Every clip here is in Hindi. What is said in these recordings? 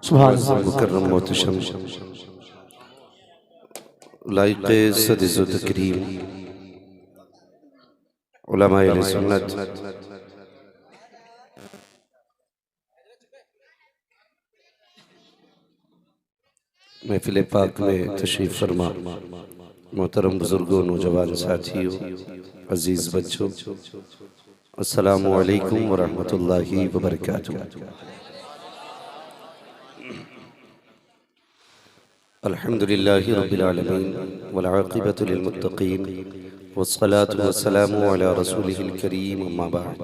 मुकर्रम मोहतशम लाइक़े सदिज़ व तकरीम उलमाए अहले सुन्नत महफ़िल पाक में तशरीफ़ फरमा मोहतरम बुजुर्गों, नौजवान साथियों, अजीज़ बच्चों, अस्सलामु अलैकुम व रहमतुल्लाहि व बरकातुहू। अल्हम्दुलिल्लाहि रब्बिल आलमीन वल आक़िबतु लिल मुत्तक़ीन वस्सलातु वस्सलामु अला रसूलिहिल करीम अम्मा बअद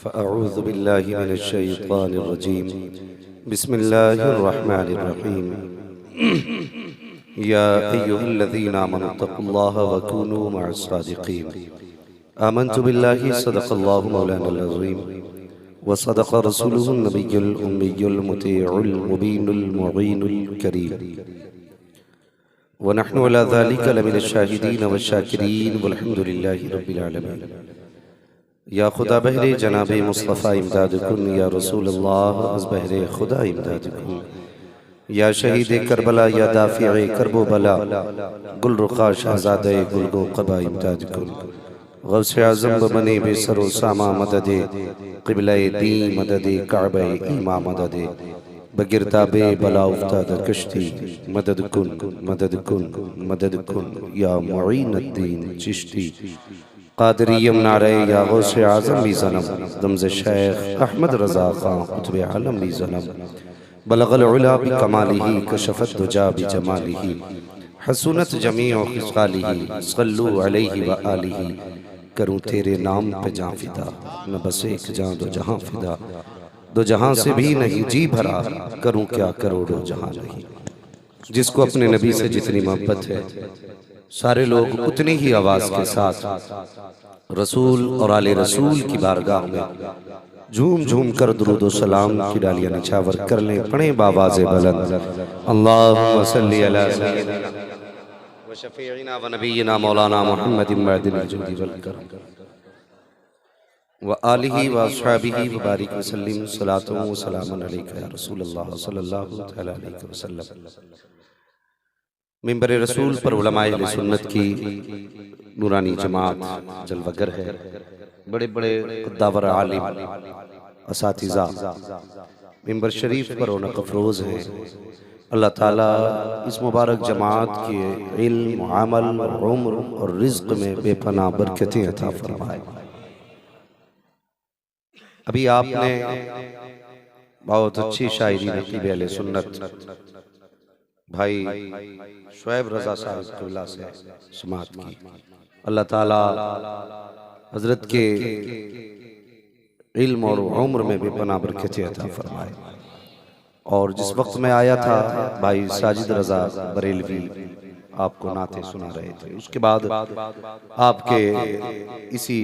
फ़अऊज़ु बिल्लाहि मिनश शैतानिर रजीम बिस्मिल्लाहिर रहमानिर रहीम या अय्युहल्लज़ीना आमनु तक़ुल्लाहा व कूनू मअस सादिक़ीन आमन्तु बिल्लाहि सदक़ल्लाहु मौलानल अज़ीम व सदक़ रसूलुहुन नबियुल उम्मियुल मुतीउल मुबीनुल मुईनुल करीम व नहनु अला ज़ालिका लमिनश शाहिदीन व शाकिरीन वल्हम्दुलिल्लाहि रब्बिल आलमीन। या खुदा बहरे जनाबे मुस्तफ़ा इमदाद कुन, या रसूल अल्लाह अज़ बहरे खुदा इमदाद कुन, या शहीद करबला, या दाफ़िए करबो बला, गुल रुखा शहज़ादे गुलगो क़बा इमदाद कुन। गौसे आज़म बने बेसरो सामा मददे क़िबले दी मददे काबे ईमा मददे बगिरताबे बला उफ्ताद कश्ती मदद कुन मदद कुन मदद कुन या मुईनुद्दीन चिश्ती क़ादिरियम नारे या गौसे आज़म भी ज़नम दमज़ शेख अहमद रज़ा ख़ान क़ुत्बे आलम भी ज़नम बलग़ल उला बि कमालिही कशफ़त दुजा बि जमालिही हसूनत जमीअ ख़िसालिही सल्लु अलैहि व आलिही। करूँ तेरे नाम पे जाँ फिदा, न बस एक जाँ दो जहाँ फिदा, दो जहाँ से भी नहीं जी भरा, करूँ क्या करोड़ों जहाँ नहीं। जिसको अपने नबी से जितनी मोहब्बत है, सारे लोग उतनी ही आवाज़ के साथ रसूल और आले रसूल की बारगाह में झूम झूम कर दुरूद व सलाम की डालियाँ निछावर कर लें। पढ़ें बावाज़े बुलंद अल्लाहुम्मा सल्ली अला सय्यिदिना व शफ़ीइना व नबीना मौलाना मुहम्मदिन मअदिनिल जुदी वल करम व आलिही व अस्हाबिही व बारिक व सल्लिम सलातो व सलामन अलैका या रसूलल्लाह सल्लल्लाहु तआला अलैहि वसल्लम। मिंबर रसूल पर उलमाए अहले सुन्नत की नूरानी जमात जलवगर है। बड़े बड़े क़द्दावर आलिम असातिज़ा मिंबर शरीफ पर रौनक अफ़रोज़ हैं। अल्लाह ताला इस मुबारक जमात के इल्म, अमल, उम्र और रिज़्क़ में बेपनाह बरकतें अता फरमाए। अभी आपने बहुत अच्छी शायरी नक़ीब अहले सुन्नत भाई शुएब रज़ा साहब क़िबला से समाअत की। अल्लाह ताला हज़रत के इल्म और उम्र में बेपनाह बरकतें अता फरमाए। और जिस वक्त मैं आया था, भाई साजिद रज़ा बरेलवी आपको नाते सुना रहे थे। उसके बाद आपके इसी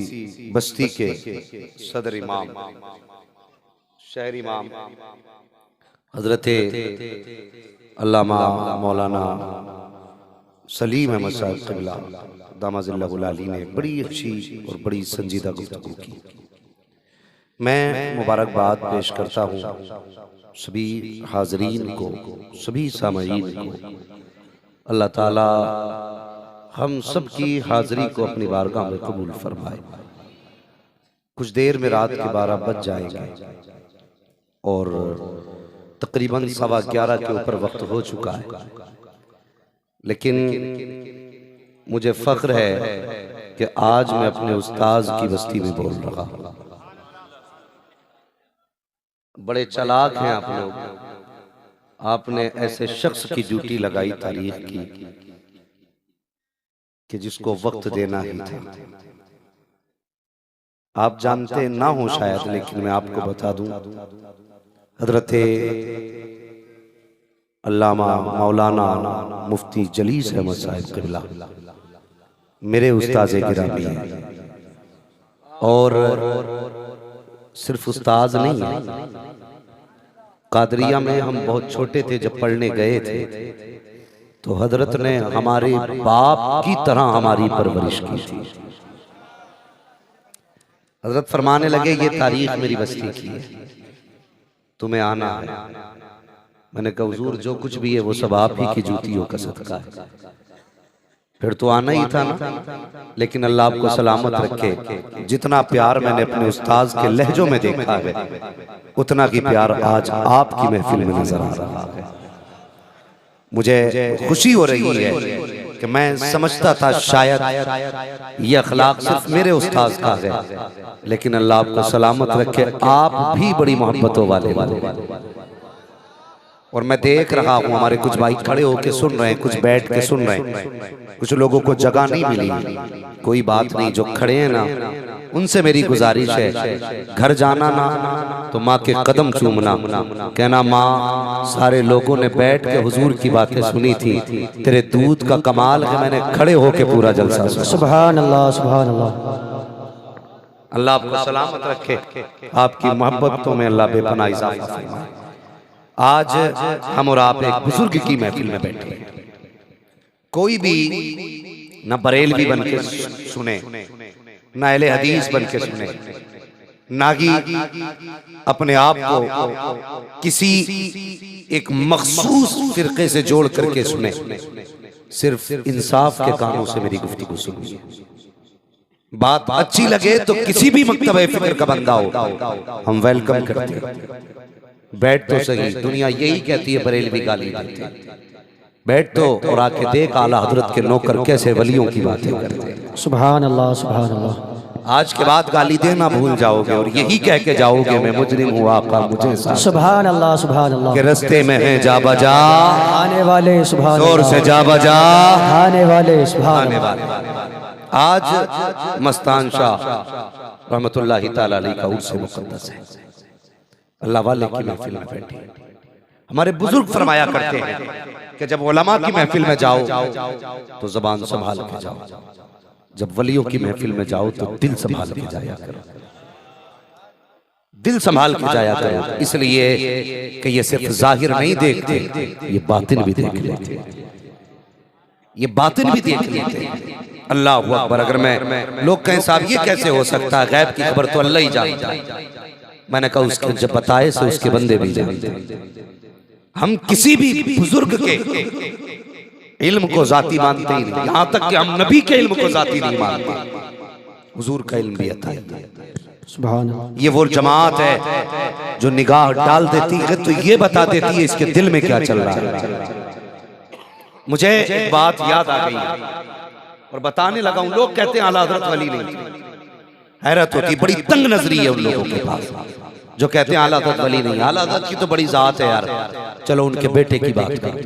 बस्ती के सदर इमाम शहर इमाम हज़रत अल्लामा मौलाना सलीम अहमद साहब क़िबला दामजिल्लाहुल आली ने बड़ी अच्छी और बड़ी संजीदा गुफ्तगू की। मैं मुबारकबाद पेश करता हूँ सभी हाज़रीन को, सभी सामईन को। अल्लाह ताला हम सब की हाज़री को अपनी बारगाह में कबूल फरमाए। कुछ देर में रात के 12 बज जाएंगे और तकरीबन 11:15 के ऊपर वक्त हो चुका है, लेकिन मुझे फ़ख्र है कि आज मैं अपने उस्ताद की बस्ती में बोल रहा हूँ। बड़े चालाक हैं आप लोग, आपने ऐसे शख्स की ड्यूटी लगाई तारीख की कि जिसको वक्त देना ही था। आप जानते ना हो शायद, लेकिन मैं आपको बता दूं, हज़रत अल्लामा मौलाना मुफ्ती जलीस अहमद साहब क़िबला मेरे उस्ताद गिरामी हैं। और सिर्फ उस्ताद नहीं है, कादरिया में हम बहुत छोटे थे जब पढ़ने गए थे, तो हजरत ने हमारे बाप की तरह हमारी परवरिश की थी। हजरत फरमाने लगे, ये तारीख मेरी बस्ती की है, तुम्हें आना है। मैंने कहा हुजूर जो कुछ भी है वो सब आप ही की जूतियों का सदका है। फिर तो आना ही था ना, लेकिन अल्लाह आपको सलामत रखे। जितना प्यार मैंने अपने उस्ताद के लहजों में देखा है, उतना की प्यार आज आपकी महफिल में नजर आ रहा है। मुझे खुशी हो रही है कि मैं समझता था शायद ये अखलाक सिर्फ मेरे उस्ताद का है, लेकिन अल्लाह आपको सलामत रखे, आप भी बड़ी मोहब्बतों वाले। और मैं देख रहा हूँ हमारे कुछ भाई खड़े होके सुन रहे हैं, कुछ बैठ के सुन रहे हैं, कुछ लोगों को जगह नहीं मिली। कोई बात नहीं, जो खड़े हैं ना उनसे मेरी गुजारिश है, घर जाना ना तो माँ के कदम चूमना, कहना माँ सारे लोगों ने बैठ के हुजूर की बातें सुनी थी, तेरे दूध का कमाल है, मैंने खड़े होके पूरा जलसा सुना। सुभान अल्लाह, सुभान अल्लाह। अल्लाह आपको सलामत रखे, आपकी मोहब्बतों में अल्लाह बेपनाह इजाफा फरमाए। आज हम और आप एक बुजुर्ग की महफिल में बैठे हैं। कोई भी न बरेलवी बन के सुने, न अहले हदीस बन के सुने, ना कि अपने आप को किसी एक मखसूस फिरके से जोड़ करके सुने, सिर्फ इंसाफ के कानों से मेरी गुफ्तगू सुनिए। बात अच्छी लगे तो किसी भी मकतबे फिक्र का बंदा हो हम वेलकम करते हैं। बैठ तो सही, दुनिया यही कहती है बरेलवी गाली देते हैं। बैठ तो और आके देख आला हजरत के नौकर कैसे वलियों की बातें करते हैं। सुभान अल्लाह, सुभान अल्लाह। आज के बाद गाली देना भूल जाओगे और यही कह के जाओगे मैं मुजरिम हूँ, आका मुझे साथ। सुभान अल्लाह, सुभान अल्लाह। के रस्ते में है जा बजा आने वाले, सुभान जोर से जा बजा आने वाले, सुभान आने वाले। आज मस्तान शाह रहमतुल्लाहि ताला अलैह का उर्स मुक़द्दस है। अल्लाह वाले की महफिल में बैठे हमारे बुजुर्ग फरमाया करते हैं कि जब उलमा की महफिल में जाओ तो जबान संभाल के जाओ, जब वलियों की महफिल में जाओ तो दिल संभाल के जाया करो, दिल संभाल के जाया करो। इसलिए कि ये सिर्फ जाहिर नहीं देखते, ये बातिन भी देख लेते, ये बातिन भी देख लेते। अल्लाह अकबर। अगर मैं लोग कहें साहब ये कैसे हो सकता है, गैब की खबर तो अल्लाह ही जानता है, मैंने कहा उसके जब बताए से उसके बंदे भी जानते। हम किसी भी बुजुर्ग के इल्म को जाती मानते ही नहीं, यहाँ तक कि हम नबी के इल्म को जाती नहीं मानते, हुजूर का इल्म भी आता है। सुभान अल्लाह। ये वो जमात है जो निगाह डाल देती है तो ये बता देती है इसके दिल में क्या चल रहा है। मुझे एक बात याद आ गई और बताने लगा हूं। लोग कहते हैं आला हजरत वली नहीं, हैरत होती, बड़ी तंग नजरी है उन लोगों के पास जो कहते हैं आला हजरत वली नहीं। आला हजरत की तो बड़ी जात है यार, चलो उनके बेटे की बात करें।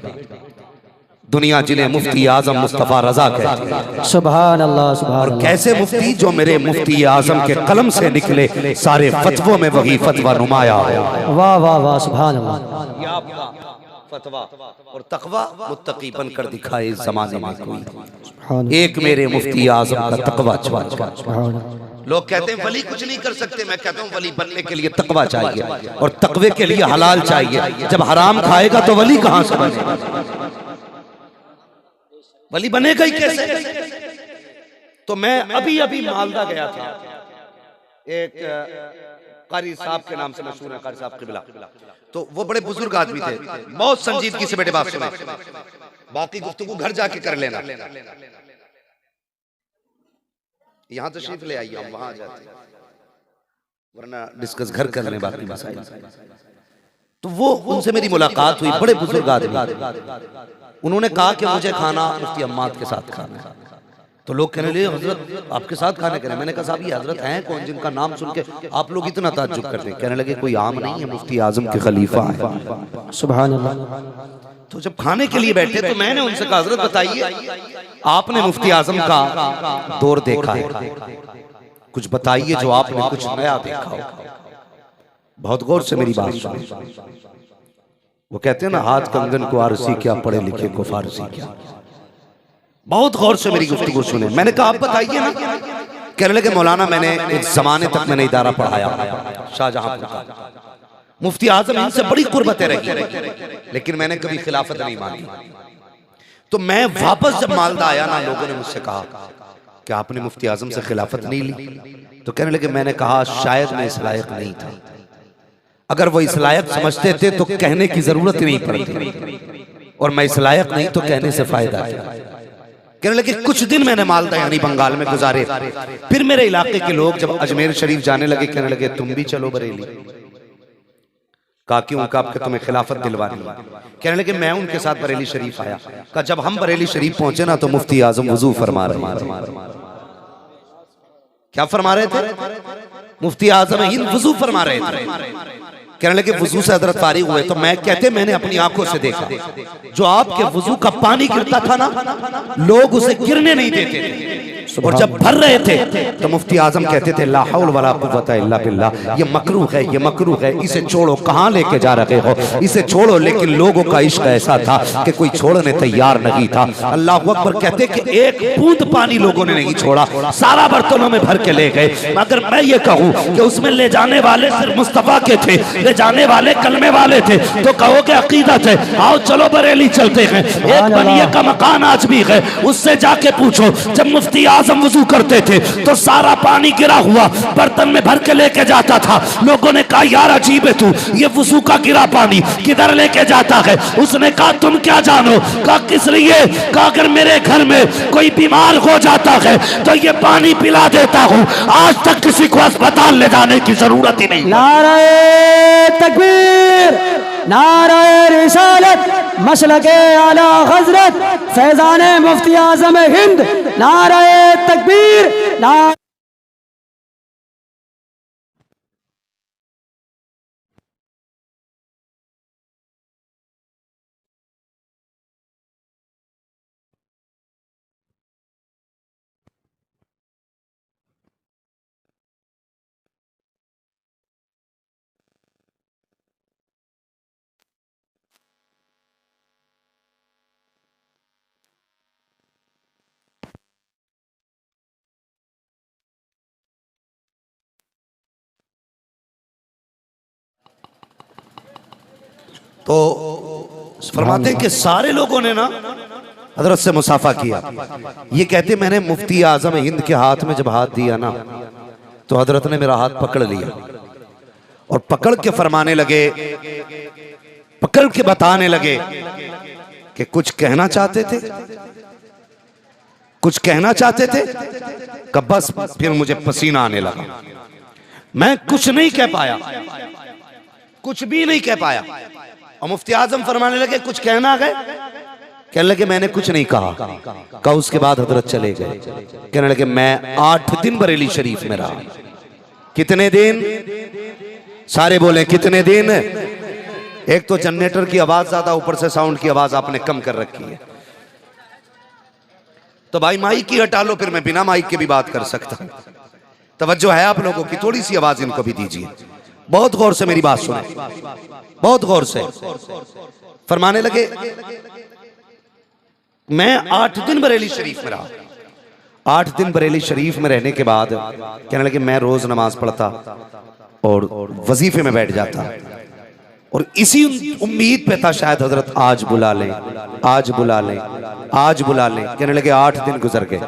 दुनिया जिन्हें मुफ्ती आजम मुस्तफा रजा कहते हैं। सुभान अल्लाह, सुभान और अल्लाह। कैसे मुफ्ती, जो मेरे मुफ्ती आजम के कलम से निकले, सारे फतवों में वही फतवा नुमाया हो। वाह वाह वाह, सुभान अल्लाह। ये आपका फतवा और तकवा मुत्तकी बनकर दिखाए इस जमाने में कोई। सुभान एक मेरे मुफ्ती आजम का तकवा छुआ। अल्लाह। लोग कहते हैं वली कुछ नहीं कर सकते, मैं कहता हूँ वली बनने के लिए तकवा चाहिए और तकवे के लिए हलाल चाहिए। जब हराम खाएगा तो वली कहां से बनेगा, वली बनेगा ही कैसे। तो मैं अभी अभी मालदा गया था, एक कारी साहब के नाम से मशहूर है, कारी साहब किबला। तो वो बड़े बुजुर्ग आदमी थे, बहुत संजीदगी से बेटे बात सुना, बाकी गुफ्तगू घर जाके कर लेना, यहाँ तशरीफ ले आइए, हम वहां जाते वरना डिस्कस घर कर लें बाकी मसाइल। तो वो उनसे मेरी मुलाकात हुई, बड़े बुजुर्ग आदमी। उन्होंने कहा कि मुझे खाना मुफ्ती अम्माद के साथ खाना है। तो लोग कहने लगे हजरत आपके साथ खाने करें। मैंने कहा साहब ये हजरत हैं कौन जिनका नाम सुन के आप लोग इतना ताज्जुब करते हैं। कहने लगे कोई आम नहीं है, मुफ्ती आजम के खलीफा है। सुभान अल्लाह। तो जब खाने के लिए बैठे तो मैंने उनसे कहा हजरत बताइए आपने मुफ्ती आजम का दौर देखा है, कुछ बताइए जो आपने कुछ नया देखा हो। बहुत गौर से मेरी बात सुनिए। वो कहते हैं ना हाथ कंगन को आरसी क्या, पढ़े लिखे को फारसी क्या। बहुत गौर से मेरी गुफ्तगू सुने। मैंने कहा आप बताइए ना। कहने लगे मौलाना मैंने एक जमाने तक मैंने इदारा पढ़ाया शाहजहांपुर का, मुफ्ती आजम इनसे बड़ी कुर्बतें रही, लेकिन मैंने कभी खिलाफत नहीं मांगी। तो मैं वापस जब मालदा आया ना, लोगों ने मुझसे कहा कि आपने मुफ्ती आजम से खिलाफत नहीं ली। तो कहने लगे मैंने कहा शायद मैं इस लायक नहीं था, अगर वो इस लायक समझते थे तो कहने की जरूरत ही नहीं पड़ती, और मैं इस लायक नहीं तो कहने से फायदा क्या। कहने लगे कुछ दिन मैंने मालदा यानी बंगाल में गुजारे, फिर मेरे इलाके के लोग जब अजमेर शरीफ जाने लगे कहने लगे तुम भी चलो बरेली। कहा क्यों? कहा कि तुम्हें खिलाफत दिलवानी। कहने लगे मैं उनके साथ बरेली शरीफ आया। कहा जब हम बरेली शरीफ पहुंचे ना तो मुफ्ती आजम वजू फरमा रहे। क्या फरमा रहे थे? मुफ्ती आजम हिंद वजू फरमा रहे थे। कहने लगे वजू से हजरत फारिग हुए तो मैं कहते मैंने अपनी आंखों से देखा जो आपके वजू का पानी गिरता था ना, लोग उसे गिरने नहीं देते थे, और जब भर रहे थे तो मुफ्ती आजम कहते थे ला हौल वला कुव्वता इल्ला बिल्लाह, ये मकरूह है, ये मकरूह है, इसे छोड़ो, कहाँ लेके जा रहे हो, इसे छोड़ो। लेकिन लोगों का इश्क ऐसा था कि कोई छोड़ने तैयार नहीं था। अल्लाह अकबर कहते कि एक बूंद पानी लोगों ने नहीं छोड़ा, सारा बर्तनों में भर के ले गए। मगर मैं ये कहूँ कि उसमें ले जाने वाले सिर्फ मुस्तफा के थे, ले जाने वाले कलमे वाले थे, तो कहोगे अकीदत है, आओ चलो बरेली चलते हैं। एक बनिए का मकान आज भी है, उससे जाके पूछो जब मुफ्ती आजम वजू करते थे तो सारा पानी गिरा हुआ बर्तन में भर के लेके जाता था। लोगों ने कहा यार अजीब है तू, ये वजू का गिरा पानी किधर लेके जाता है? उसने कहा तुम क्या जानो? कहा किस लिए? कहा अगर मेरे घर में कोई बीमार हो जाता है तो ये पानी पिला देता हूँ, आज तक किसी को अस्पताल ले जाने की जरूरत ही नहीं। नारे तकबीर, नारे रिसालत, मसलके आला हजरत फैजाने मुफ्ती आजम हिंद, नारे तकबीर, नारे तो फरमाते हैं कि सारे लोगों ने ना हजरत से मुसाफा किया। ये कहते मैंने मुफ्ती आजम हिंद के हाथ में जब हाथ दिया ना तो हजरत ने मेरा हाथ पकड़ लिया और पकड़ के फरमाने लगे, पकड़ के बताने लगे कि कुछ कहना चाहते थे, कुछ कहना चाहते थे। कब बस फिर मुझे पसीना आने लगा, मैं कुछ नहीं कह पाया, कुछ भी नहीं कह पाया। और मुफ्ती आजम फरमाने लगे कुछ कहना है? कहने लगे मैंने कुछ नहीं कहा। कहा उसके बाद हजरत चले गए। कहने लगे मैं 8 दिन बरेली शरीफ में रहा। कितने दिन? सारे बोले कितने दिन? एक तो जनरेटर की आवाज ज्यादा, ऊपर से साउंड की आवाज आपने कम कर रखी है। तो भाई माइक की हटा लो, फिर मैं बिना माइक के भी बात कर सकता हूं। तवज्जो है आप लोगों की? थोड़ी सी आवाज इनको भी दीजिए। बहुत गौर से मेरी बात सुने, बहुत गौर से। फरमाने लगे मैं 8 दिन बरेली शरीफ में रहा। 8 दिन बरेली शरीफ में रहने के बाद कहने लगे मैं रोज नमाज पढ़ता और वजीफे में बैठ जाता, और इसी उम्मीद पे था शायद हजरत आज बुला लें, आज बुला लें, आज बुला लें। कहने लगे 8 दिन गुजर गए।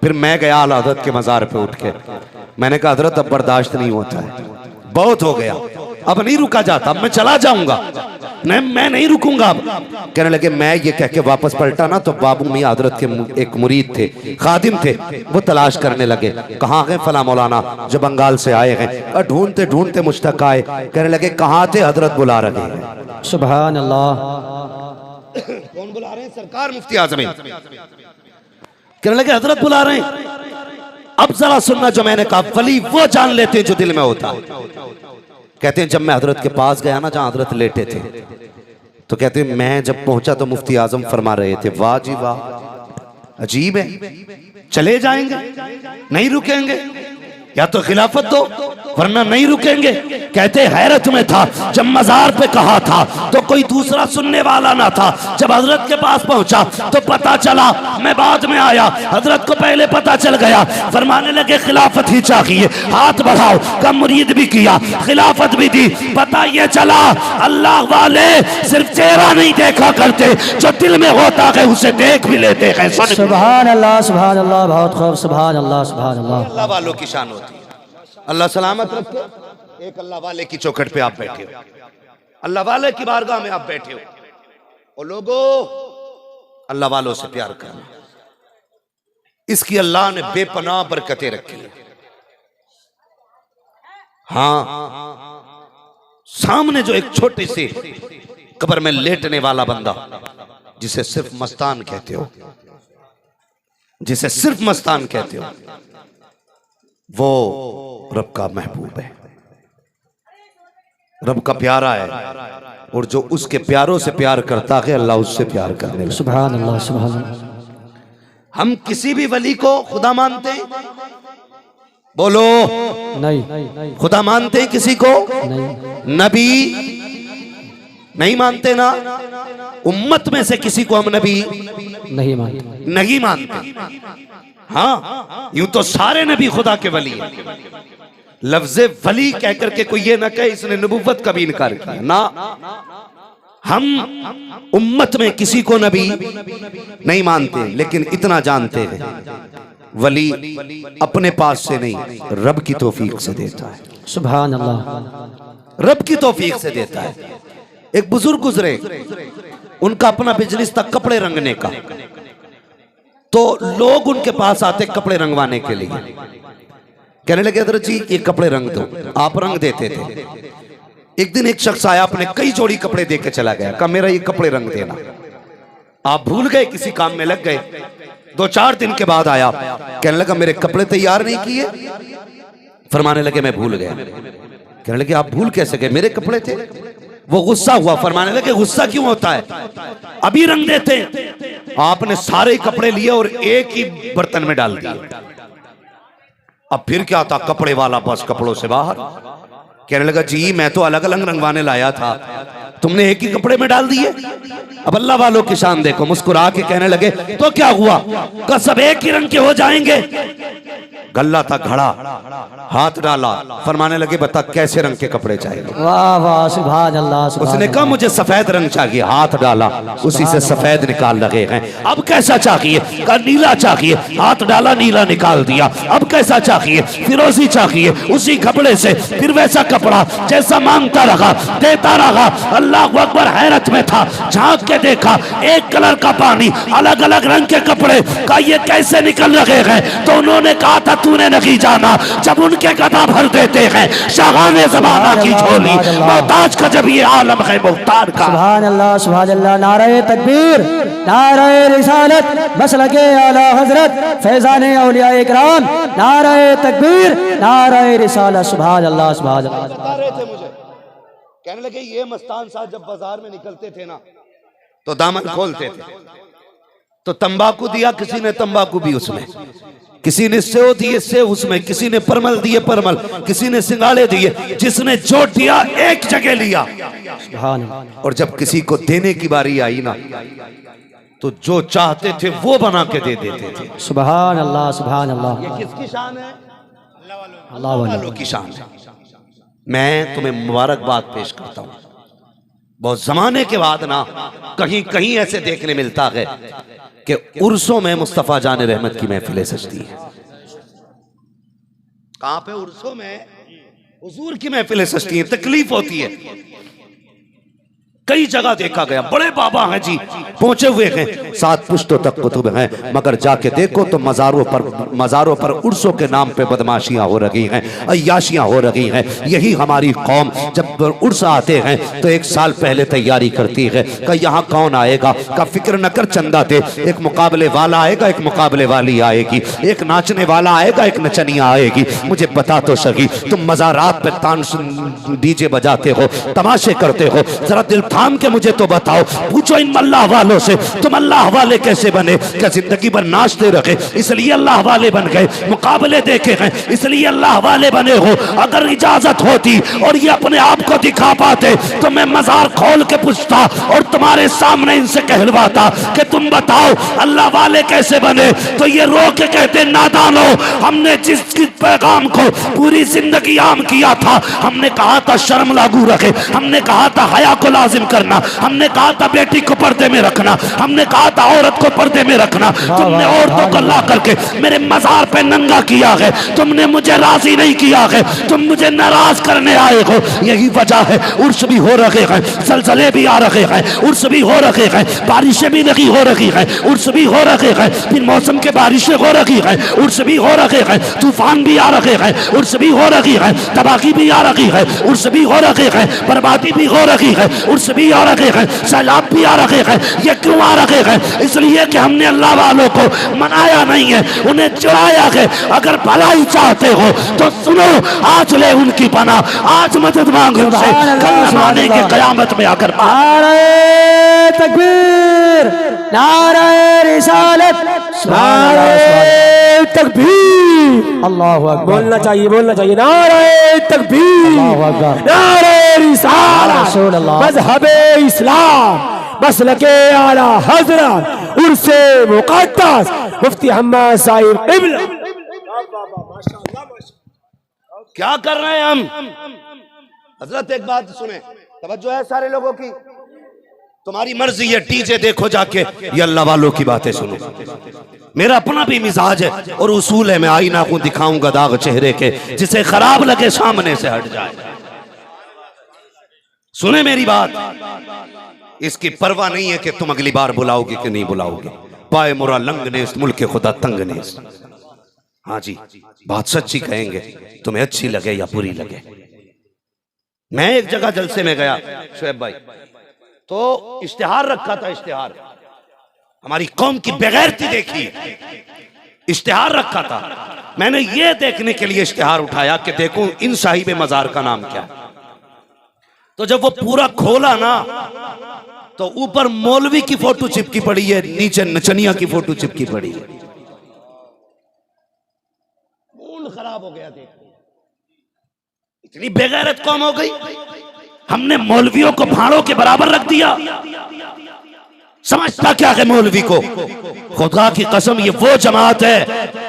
फिर मैं गया आला हजरत के मजार पे उठ के, मैंने कहा हजरत अब बर्दाश्त नहीं होता है, बहुत हो गया, अब नहीं रुका जाता, अब मैं चला जाऊंगा, नहीं मैं नहीं रुकूंगा अब। कहने लगे मैं ये कह के वापस पलटा ना तो बाबू मियां हजरत के एक मुरीद थे, खादिम थे, वो तलाश करने लगे कहाँ गए फला मौलाना जो बंगाल से आए हैं। ढूंढते ढूंढते मुझ तक आए। कहने लगे कहाँ थे? हजरत बुला रहे हैं। सुभान अल्लाह। कौन बुला रहे हैं? सरकार मुफ्ती आजम। कहने लगे हजरत बुला रहे हैं। अब जरा सुनना जो मैंने कहा, वली वो जान लेते हैं जो दिल में होता। कहते हैं जब मैं हजरत के पास गया ना जहां हजरत लेटे थे, तो कहते हैं मैं जब पहुंचा तो मुफ्ती आजम फरमा रहे थे वाह जी वाह, अजीब है, चले जाएंगे, नहीं रुकेंगे, या तो खिलाफत दो वरना नहीं रुकेंगे। कहते हैरत में था, जब मजार पे कहा था तो कोई दूसरा सुनने वाला ना था। जब हजरत के पास पहुंचा तो पता चला, मैं बाद में आया, हजरत को पहले पता चल गया। फरमाने लगे खिलाफत ही चाहिए, हाथ बढ़ाओ। कम मुरीद भी किया, खिलाफत भी दी। पता ये चला अल्लाह वाले सिर्फ चेहरा नहीं देखा करते, जो दिल में होता है उसे देख भी लेते हैं। सुभान अल्लाह, सुभान अल्लाह, बहुत खूब, सुभान अल्लाह, सुभान अल्लाह। अल्लाह वालों की शान होती है। अल्लाह सलामत रखे। एक अल्लाह वाले की चौखट पे आप बैठे हो, अल्लाह वाले की बारगाह में आप बैठे हो, और लोगों अल्लाह वालों से प्यार करना, इसकी अल्लाह ने बेपनाह बरकतें रखी है। हाँ, सामने जो एक छोटी सी कब्र में लेटने वाला बंदा, जिसे सिर्फ मस्तान कहते हो, जिसे सिर्फ मस्तान कहते हो, वो रब का महबूब है, रब का प्यारा है, और जो उसके प्यारों से प्यार करता है अल्लाह उससे प्यार करने लगता है। सुभान अल्लाह, सुभान अल्लाह। हम किसी भी वली को खुदा मानते हैं? बोलो नहीं, खुदा मानते हैं किसी को? नहीं, नबी नहीं मानते ना? उम्मत में से किसी को हम नबी नहीं मानते, नहीं मानते। हाँ, यूं तो सारे नबी खुदा के वली हैं। लफ्ज़े वली कह करके कोई ये ना कहे इसने नबुव्वत का भी इनकार किया ना। हम उम्मत में किसी को नबी नहीं मानते, लेकिन इतना जानते हैं वली अपने पास से नहीं, रब की तौफीक से देता है। सुभान अल्लाह। रब की तौफीक से देता है। एक बुजुर्ग गुजरे, उनका अपना बिजनेस था कपड़े रंगने का, तो लोग उनके पास आते कपड़े रंगवाने के लिए, कहने लगे हज़रत जी ये कपड़े रंग दो, आप रंग देते थे। एक दिन एक शख्स आया, अपने कई जोड़ी कपड़े दे के चला गया, कहा मेरा ये कपड़े रंग देना। आप भूल गए, किसी काम में लग गए। 2-4 दिन के बाद आया, कहने लगा मेरे कपड़े तैयार नहीं किए। फरमाने लगे मैं भूल गया। कहने लगे आप भूल कैसे गए, मेरे कपड़े थे। वो गुस्सा हुआ, फरमाने लगे गुस्सा क्यों होता है, अभी रंग देते। आपने सारे कपड़े लिए और एक ही बर्तन में डाल दिए। अब फिर क्या था, कपड़े वाला बस कपड़ों से बाहर। कहने लगा जी मैं तो अलग अलग रंगवाने लाया था, तुमने एक ही कपड़े में डाल दिए। अब अल्लाह वालों की शान देखो, मुस्कुरा के कहने लगे तो क्या हुआ, का सब एक ही रंग के हो जाएंगे। गल्ला था घड़ा, हाथ डाला, फरमाने लगे बता कैसे रंग के कपड़े चाहिए। वाह वाह, सुभान अल्लाह, सुभान उसने कहा मुझे सफेद रंग चाहिए, हाथ डाला, उसी से सफेद निकाल लगे हैं। अब कैसा चाहिए, कहा नीला चाहिए, हाथ डाला नीला निकाल दिया। अब कैसा चाहिए, फिरोजी चाहिए, उसी कपड़े से फिर वैसा कपड़ा, जैसा मांगता रहा देता रहा। अल्लाह अकबर, हैरत में था, झांक के देखा एक कलर का पानी, अलग अलग रंग के कपड़े, का ये कैसे निकल रहे हैं। तो उन्होंने कहा था तूने नहीं जाना, जब उनके गदा भर देते हैं शाहाने ज़माना की झोली, मोहताज का जब ये आलम है मुख्तार का। सुभान अल्लाह, सुभान अल्लाह। नारे तकबीर, नारे रिसालत, मसलके आला हजरत फैजाने औलिया इकराम, नारे तकबीर, नारे रिसालत। सुभान अल्लाह, सुभान अल्लाह। बता रहे थे मुझे, कहने लगे ये मस्तान साहब जब बाजार में निकलते थे ना तो दामन खोलते थे, तो तंबाकू दिया किसी ने, तंबाकू भी उसमें, किसी ने सेव दिए सेव उसमें, किसी ने परमल दिए परमल, किसी ने सिंगाड़े दिए, जिसने जो दिया एक जगह लिया। और जब किसी को देने की बारी आई ना तो जो चाहते थे वो बना के दे देते थे। सुभान अल्लाह, सुभान अल्लाह। ये किसकी शान है? अल्लाह वालों की शान है। मैं तुम्हें मुबारकबाद पेश करता हूँ। बहुत जमाने के बाद ना कहीं कहीं ऐसे देखने मिलता है कि उर्सों में मुस्तफा जान रहमत की महफिलें सजती है। कहां पे? उर्सों में हुजूर की महफिलें सजती हैं। तकलीफ होती है, कई जगह देखा गया, बड़े बाबा हैं जी, पहुंचे हुए हैं, 7 पुश्तों तक कुतुब हैं, मगर जाके देखो तो मज़ारों पर उर्सों के नाम पे बदमाशियां हो रही हैं, अय्याशियां हो रही हैं। यही हमारी कौम जब उर्स आते हैं तो 1 साल पहले तैयारी करती है कि यहाँ कौन आएगा, का फिक्र न कर चंदा दे, एक मुकाबले वाला आएगा, एक मुकाबले वाली आएगी, एक नाचने वाला आएगा, एक नचनिया आएगी। मुझे बता तो सही, तुम मज़ारात पे तान डीजे बजाते हो, तमाशे करते हो, जरा दिल थाम के मुझे तो बताओ, पूछो इन अल्लाह वालों से तुम अल्लाह वाले कैसे बने? क्या जिंदगी भर नाचते रहे इसलिए अल्लाह वाले बन गए? मुकाबले देखे हैं इसलिए अल्लाह वाले बने हो? अगर इजाजत होती और ये अपने आप को दिखा पाते तो मैं मजार खोल के पूछता और तुम्हारे सामने इनसे कहलवाता कि तुम बताओ अल्लाह वाले कैसे बने। तो ये रो के कहते नादानो, हमने जिस पैगाम को पूरी जिंदगी आम किया था, हमने कहा था शर्म लागू रखे, हमने कहा था हया को लाजिम कायम करना, हमने कहा था बेटी को पर्दे में रखना, हमने कहा था औरत को पर्दे में रखना। तुमने औरतों को ला करके मेरे मजार पे नंगा किया है, तुमने मुझे राजी नहीं किया है, तुम मुझे नाराज करने आए हो। यही वजह है उर्स भी हो रहे हैं, जलजले भी आ रहे हैं, उर्स भी हो रहे हैं, बारिशें भी लगी हो रही हैं, उर्स भी हो रहे हैं, फिर मौसम के बारिशें हो रही हैं, उर्स भी हो रहे हैं, तूफान भी आ रहे हैं, उर्स भी हो रही है, तबाही भी आ रही है, उर्स भी हो रहे हैं, बर्बादी भी हो रही है, उर्स भी आ रहे हैं, सैलाब भी आ रहे हैं। ये क्यों आ रहे हैं? इसलिए कि हमने अल्लाह वालों को मनाया नहीं है, उन्हें चुराया है। अगर भलाई चाहते हो तो सुनो, आज ले उनकी पना, आज मदद मांग उनसे, कल मानेंगे कयामत में आकर। नारे तकबीर, नारे रिसालत, नारे तकबीर, अल्लाहु अकबर। बोलना चाहिए, बोलना चाहिए। नारे तकबीर, अल्लाहु अकबर, नारे रिसालत, मज़हबे इस्लाम, मसलके आला हज़रत, उर्से मुक़द्दस मुफ्ती हम्माद साहिब क़िबला। क्या कर रहे हैं हम? हजरत एक बात सुने, तवज्जो है सारे लोगों की। तुम्हारी मर्जी है, डीजे देखो जाके, ये अल्लाह वालों की बातें सुनो। मेरा अपना भी मिजाज है और उसूल है, मैं आईना को दिखाऊंगा दाग चेहरे के, जिसे खराब लगे सामने से हट जाए। सुने मेरी बात, इसकी परवाह नहीं है कि तुम अगली बार बुलाओगे कि नहीं बुलाओगे। पाए मुरा लंग ने इस मुल्क के खुदा तंग ने। हाँ जी, बात सच्ची कहेंगे, तुम्हें अच्छी लगे या बुरी लगे। मैं एक जगह जलसे में गया शुएब भाई, तो इश्तिहार रखा था, इश्तिहार हमारी कौम की बेगैरती देखी, इश्तिहार रखा था। मैंने ये देखने के लिए इश्तिहार उठाया कि देखूं इन साहिब मजार का नाम क्या है। तो जब वो पूरा खोला ना, तो ऊपर मौलवी की फोटो चिपकी पड़ी है, नीचे नचनिया की फोटो चिपकी पड़ी है। मूड खराब हो गया, देख इतनी बेगैरत कौम हो गई। हमने मौलवियों को भाड़ों के बराबर रख दिया। समझता क्या है मौलवी को? खुदा की कसम, ये वो जमात है,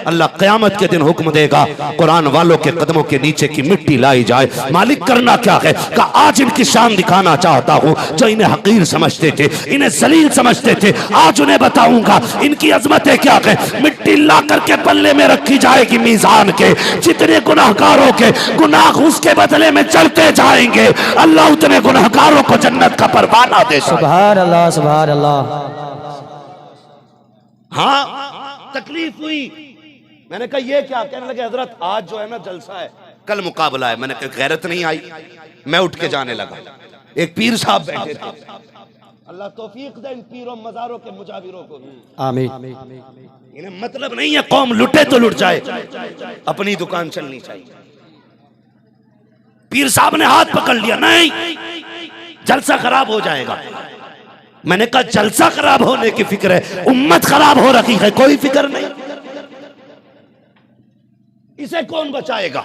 अल्लाह क़यामत के दिन हुक्म देगा कुरान वालों के कदमों के नीचे की मिट्टी लाई जाए। मालिक करना क्या है? का आज इनकी शान दिखाना चाहता हूँ। जो इन्हें हकीर समझते थे, इन्हें जलील समझते थे, आज उन्हें बताऊंगा इनकी अजमतें क्या है। मिट्टी ला करके पल्ले में रखी जाएगी मीजान के, जितने गुनाहगारों के गुनाह उसके बदले में चढ़ते जाएंगे, अल्लाह उतने गुनाहगारों को जन्नत का परवाना दे। सुभान अल्लाह, सुभान अल्लाह। हाँ, तकलीफ हुई। मैंने कहा ये क्या? कहने लगे हजरत आज जो है ना जलसा है, कल मुकाबला है। मैंने कहा गैरत नहीं आई, मैं उठ के जाने लगा। एक पीर साहब बैठे थे, अल्लाह तौफीक दे इन पीरों मजारों के मुजाविरों को, आमीन। इन्हें मतलब नहीं है कौम लुटे तो लुट जाए, अपनी दुकान चलनी चाहिए। पीर साहब ने हाथ पकड़ लिया, नहीं जलसा खराब हो जाएगा। मैंने कहा जलसा खराब होने की फिक्र है, उम्मत खराब हो रखी है, कोई फिक्र नहीं। इसे कौन बचाएगा?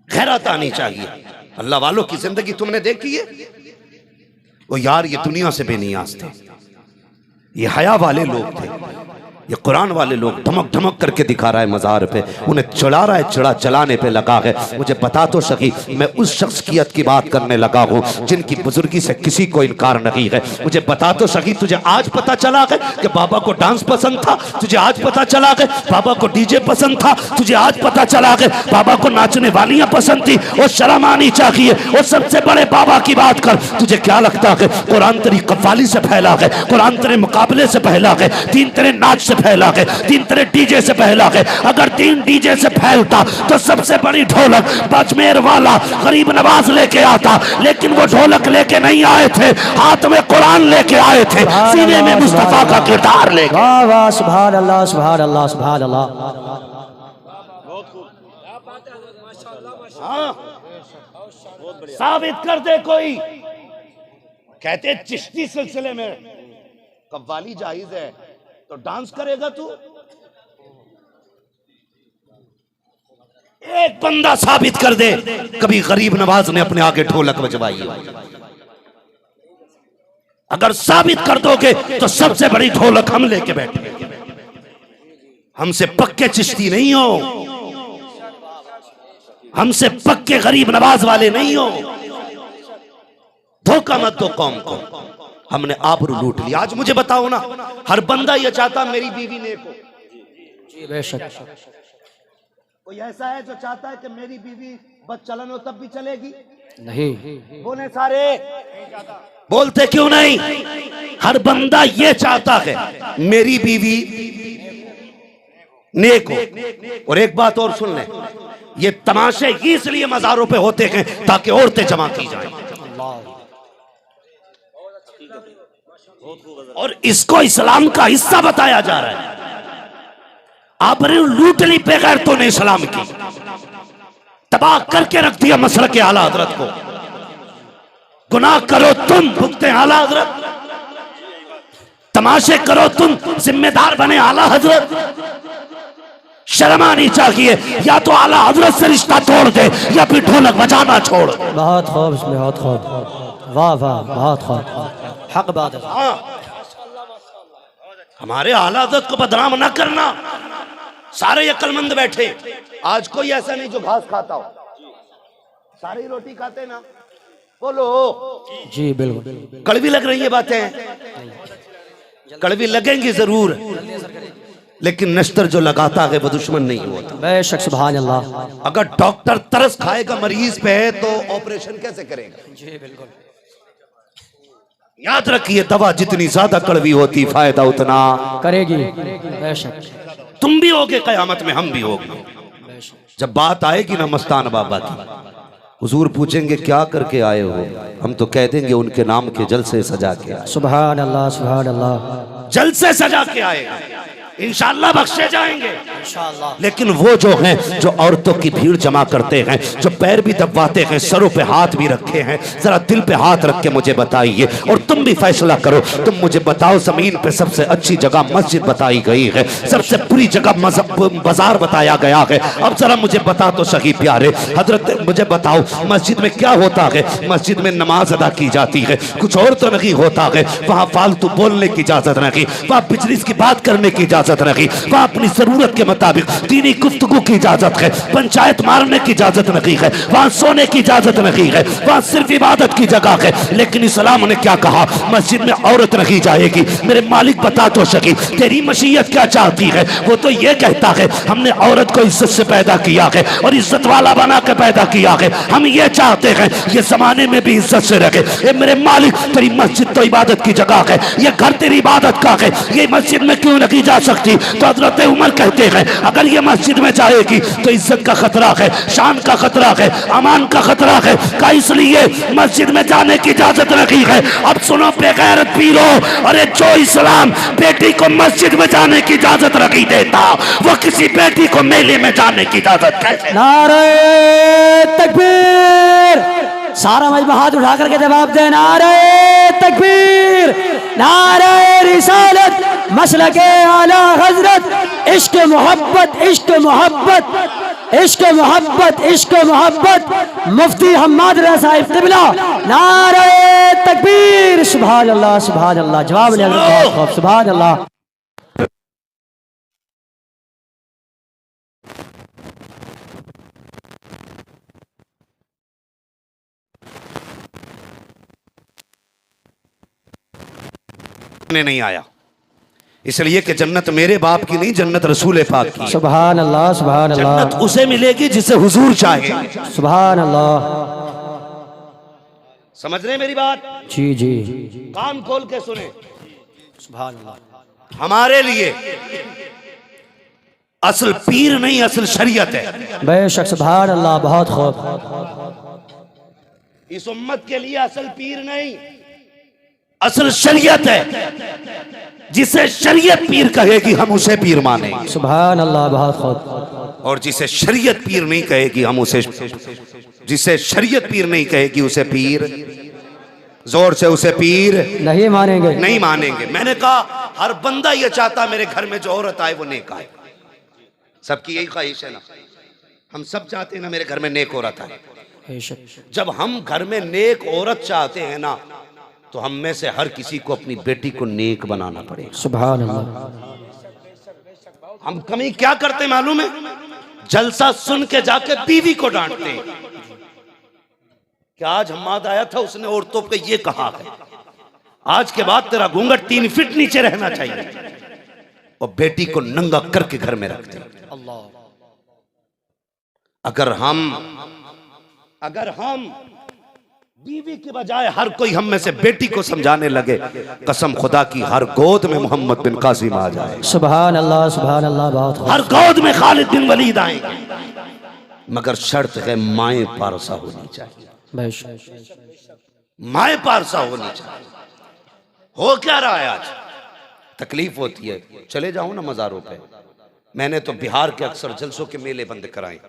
गैरत आनी चाहिए। अल्लाह वालों की जिंदगी तुमने देखी है? वो यार ये दुनिया से बेनियाज थे, ये हया वाले लोग थे, ये कुरान वाले लोग धमक धमक करके दिखा रहा है मजार पे, उन्हें चढ़ा रहा है, चढ़ा चलाने पे लगा है। मुझे बता तो सकी, मैं उस शख्सियत की बात करने लगा हूँ जिनकी बुजुर्गी से किसी को इनकार नहीं है। मुझे बता तो सकी, तुझे आज पता चला है कि बाबा को डांस पसंद था, तुझे आज पता चला है बाबा को डीजे पसंद था, तुझे आज पता चला है बाबा को नाचने वालियां पसंद थी। और शर्म आनी चाहिए, और सबसे बड़े बाबा की बात कर। तुझे क्या लगता है कुरान तेरी कव्वाली से फैला है, कुरान तेरे मुकाबले से फैला है, दीन तेरे नाच से फैला है, दीन तेरे डीजे से फैला है। अगर दीन डीजे से फैलता तो सबसे बड़ी ढोलक बजमेर वाला गरीब नवाज लेके आता, लेकिन वो ढोलक लेके नहीं आए थे, हाथ में कुरान लेके आए थे, सीने में मुस्तफा का किरदार लेके। वाह वाह, सुभान अल्लाह, सुभान अल्लाह, सुभान अल्लाह। साबित कर दे कोई। कहते चिश्ती सिलसिले में कव्वाली जायज है तो डांस करेगा तू? एक बंदा साबित कर दे कभी गरीब नवाज ने अपने आगे ढोलक बजवाई हो। अगर साबित कर दोगे तो सबसे बड़ी ढोलक हम लेके बैठे। हमसे पक्के चिश्ती नहीं हो, हमसे पक्के गरीब नवाज वाले नहीं हो। धोखा मत दो कौम को। हमने आबरू लूट लिया। आज मुझे बताओ ना, हर बंदा ये चाहता मेरी बीवी नेक हो। जी बेशक। कोई ऐसा है जो चाहता है कि मेरी बीवी बदचलन हो तब भी चलेगी? नहीं। बोले सारे, बोलते क्यों नहीं? हर बंदा ये चाहता है मेरी बीवी नेक हो। और एक बात और सुन ले, ये तमाशे इसलिए मज़ारों पे होते हैं ताकि औरतें जमा की जाएं, और इसको इस्लाम का हिस्सा बताया जा रहा है। आपने लूट ली बेगैरतों ने इस्लाम की, तबाह करके रख दिया मसलक के आला हजरत को। गुनाह करो तुम, भुगते आला हजरत। तमाशे करो तुम, जिम्मेदार बने आला हजरत। शर्म आनी चाहिए, या तो आला हजरत से रिश्ता तोड़ दे या फिर ढोलक बजाना छोड़। बहुत खूब, बहुत खूब, वाह वाह, बहुत खूब, हक बात है। हाँ, हमारे आला हजरत को बदनाम ना करना। सारे अक्लमंद बैठे, आज कोई ऐसा नहीं जो घास खाता हो, सारी रोटी खाते ना। बोलो जी बिल्कुल। कड़वी लग रही है बातें, कड़वी लगेंगी जरूर, लेकिन नश्तर जो लगाता है वो दुश्मन नहीं होता। बेशक, सुभान अल्लाह। अगर डॉक्टर तरस खाएगा मरीज पे तो ऑपरेशन कैसे करेगा? जी बिल्कुल। याद रखिए, दवा जितनी ज्यादा कड़वी होती फायदा उतना करेगी। बेशक। तुम भी होगे कयामत में, हम भी होंगे। जब बात आएगी ना मस्तान बाबा की, हुजूर पूछेंगे क्या करके आए हो, हम तो कह देंगे उनके नाम के जलसे सजा के आए। सुभान अल्लाह, सुभान अल्लाह। जलसे सजा के आए, इंशाअल्लाह बख्शे जाएंगे इंशाअल्लाह। लेकिन वो जो हैं जो औरतों की भीड़ जमा करते हैं, जो पैर भी दबाते हैं, सरों पे हाथ भी रखे हैं, जरा दिल पे हाथ रख के मुझे बताइए, और तुम भी फैसला करो। तुम मुझे बताओ, जमीन पे सबसे अच्छी जगह मस्जिद बताई गई है, सबसे बुरी जगह बाजार बताया गया है। अब जरा मुझे बता तो सही प्यारे हजरत, मुझे बताओ मस्जिद में क्या होता है? मस्जिद में नमाज अदा की जाती है, कुछ और तो नहीं होता है। वहाँ फालतू बोलने की इजाजत नहीं, वहाँ बिजनेस की बात करने की इजाजत नहीं, वहाँ अपनी जरूरत के मुताबिक दीनी गुफ्तगू की इजाजत है, पंचायत मारने की इजाजत नहीं है, वहाँ सोने की इजाजत नहीं है, वहाँ सिर्फ इबादत की जगह है। लेकिन इस्लाम ने क्या कहा? मस्जिद में औरत नहीं जाएगी। मेरे मालिक बता तो सकी, तेरी मशीयत क्या चाहती है? वो तो ये कहता है हमने औरत को इज्जत से पैदा किया है और इज्जत वाला बना के पैदा किया है। हम ये चाहते हैं ये जमाने में भी इज्जत से रखे। ए मेरे मालिक, तेरी मस्जिद तो इबादत की जगह है, ये घर तेरी इबादत का है, ये मस्जिद में क्यों नहीं जा सकती? तो हजरत उमर कहते हैं अगर ये मस्जिद में जाएगी तो इज्जत का खतरा है, शान का खतरा है, अमान का खतरा है, का इसलिए मस्जिद में जाने की इजाजत नहीं है। अब सुनो बेगैरत पीरो, अरे जो इस्लाम बेटी को मस्जिद में जाने की इजाजत नहीं देता, वो किसी बेटी को मेले में जाने की इजाजत कैसे? नारे तकबीर। सारा मजमा हाथ उठा करके जवाब दे, नारे तकबीर, नारे रिसालत, मसलके आला हजरत। इश्क मोहब्बत, इश्क मोहब्बत, इश्क मोहब्बत, इश्क मोहब्बत। मुफ्ती हम्माद रज़ा साहिब क़िबला, नारे तकबीर। सुभान अल्लाह, सुभान अल्लाह। जवाब ले बहुत, सुभान अल्लाह। नहीं आया, इसलिए कि जन्नत मेरे बाप की नहीं, जन्नत रसूल पाक की। सुभान अल्लाह, सुभान अल्लाह। जन्नत उसे मिलेगी जिसे हुजूर चाहे। सुभान अल्लाह। समझ रहे मेरी बात? जी जी। कान खोल के सुने। सुभान अल्लाह। हमारे लिए असल पीर नहीं, असल शरीयत है। बेशक, सुभान अल्लाह, बहुत खूब। इस उम्मत के लिए असल पीर नहीं, असल शरीयत है। जिसे शरीयत पीर कहेगी हम उसे पीर मानेंगे। सुभान अल्लाह, बहुत खूब। और जिसे शरीयत पीर नहीं कहेगी हम उसे, जिसे शरीयत पीर नहीं कहेगी उसे पीर, जोर से उसे पीर नहीं मानेंगे, नहीं मानेंगे। मैंने कहा हर बंदा ये चाहता मेरे घर में जो औरत आए वो नेक आए। सबकी यही ख्वाहिश है ना, हम सब चाहते हैं ना मेरे घर में नेक औरत आए। जब हम घर में नेक औरत चाहते हैं ना, तो हम में से हर किसी को अपनी बेटी को नेक बनाना पड़ेगा। सुभान अल्लाह। हम कमी क्या करते मालूम है? जलसा सुन के जाके बीवी को डांटते हैं कि आज हम्माद आया था, उसने औरतों पे ये कहा है, आज के बाद तेरा घूंघट 3 फीट नीचे रहना चाहिए, और बेटी को नंगा करके घर में रख दे। अगर हम बीवी के बजाय हर कोई हम में से बेटी को समझाने लगे, कसम खुदा की हर गोद में मोहम्मद बिन कासिम आ जाए। सुभान अल्लाह, बहुत खूब। हर गोद में खालिद बिन वलीद आएंगे, मगर शर्त है माए पारसा होनी चाहिए, माए पारसा होनी चाहिए। हो क्या रहा है आज? तकलीफ होती है, चले जाऊं ना मज़ारों पे। मैंने तो बिहार के अक्सर जलसों के मेले बंद कराए।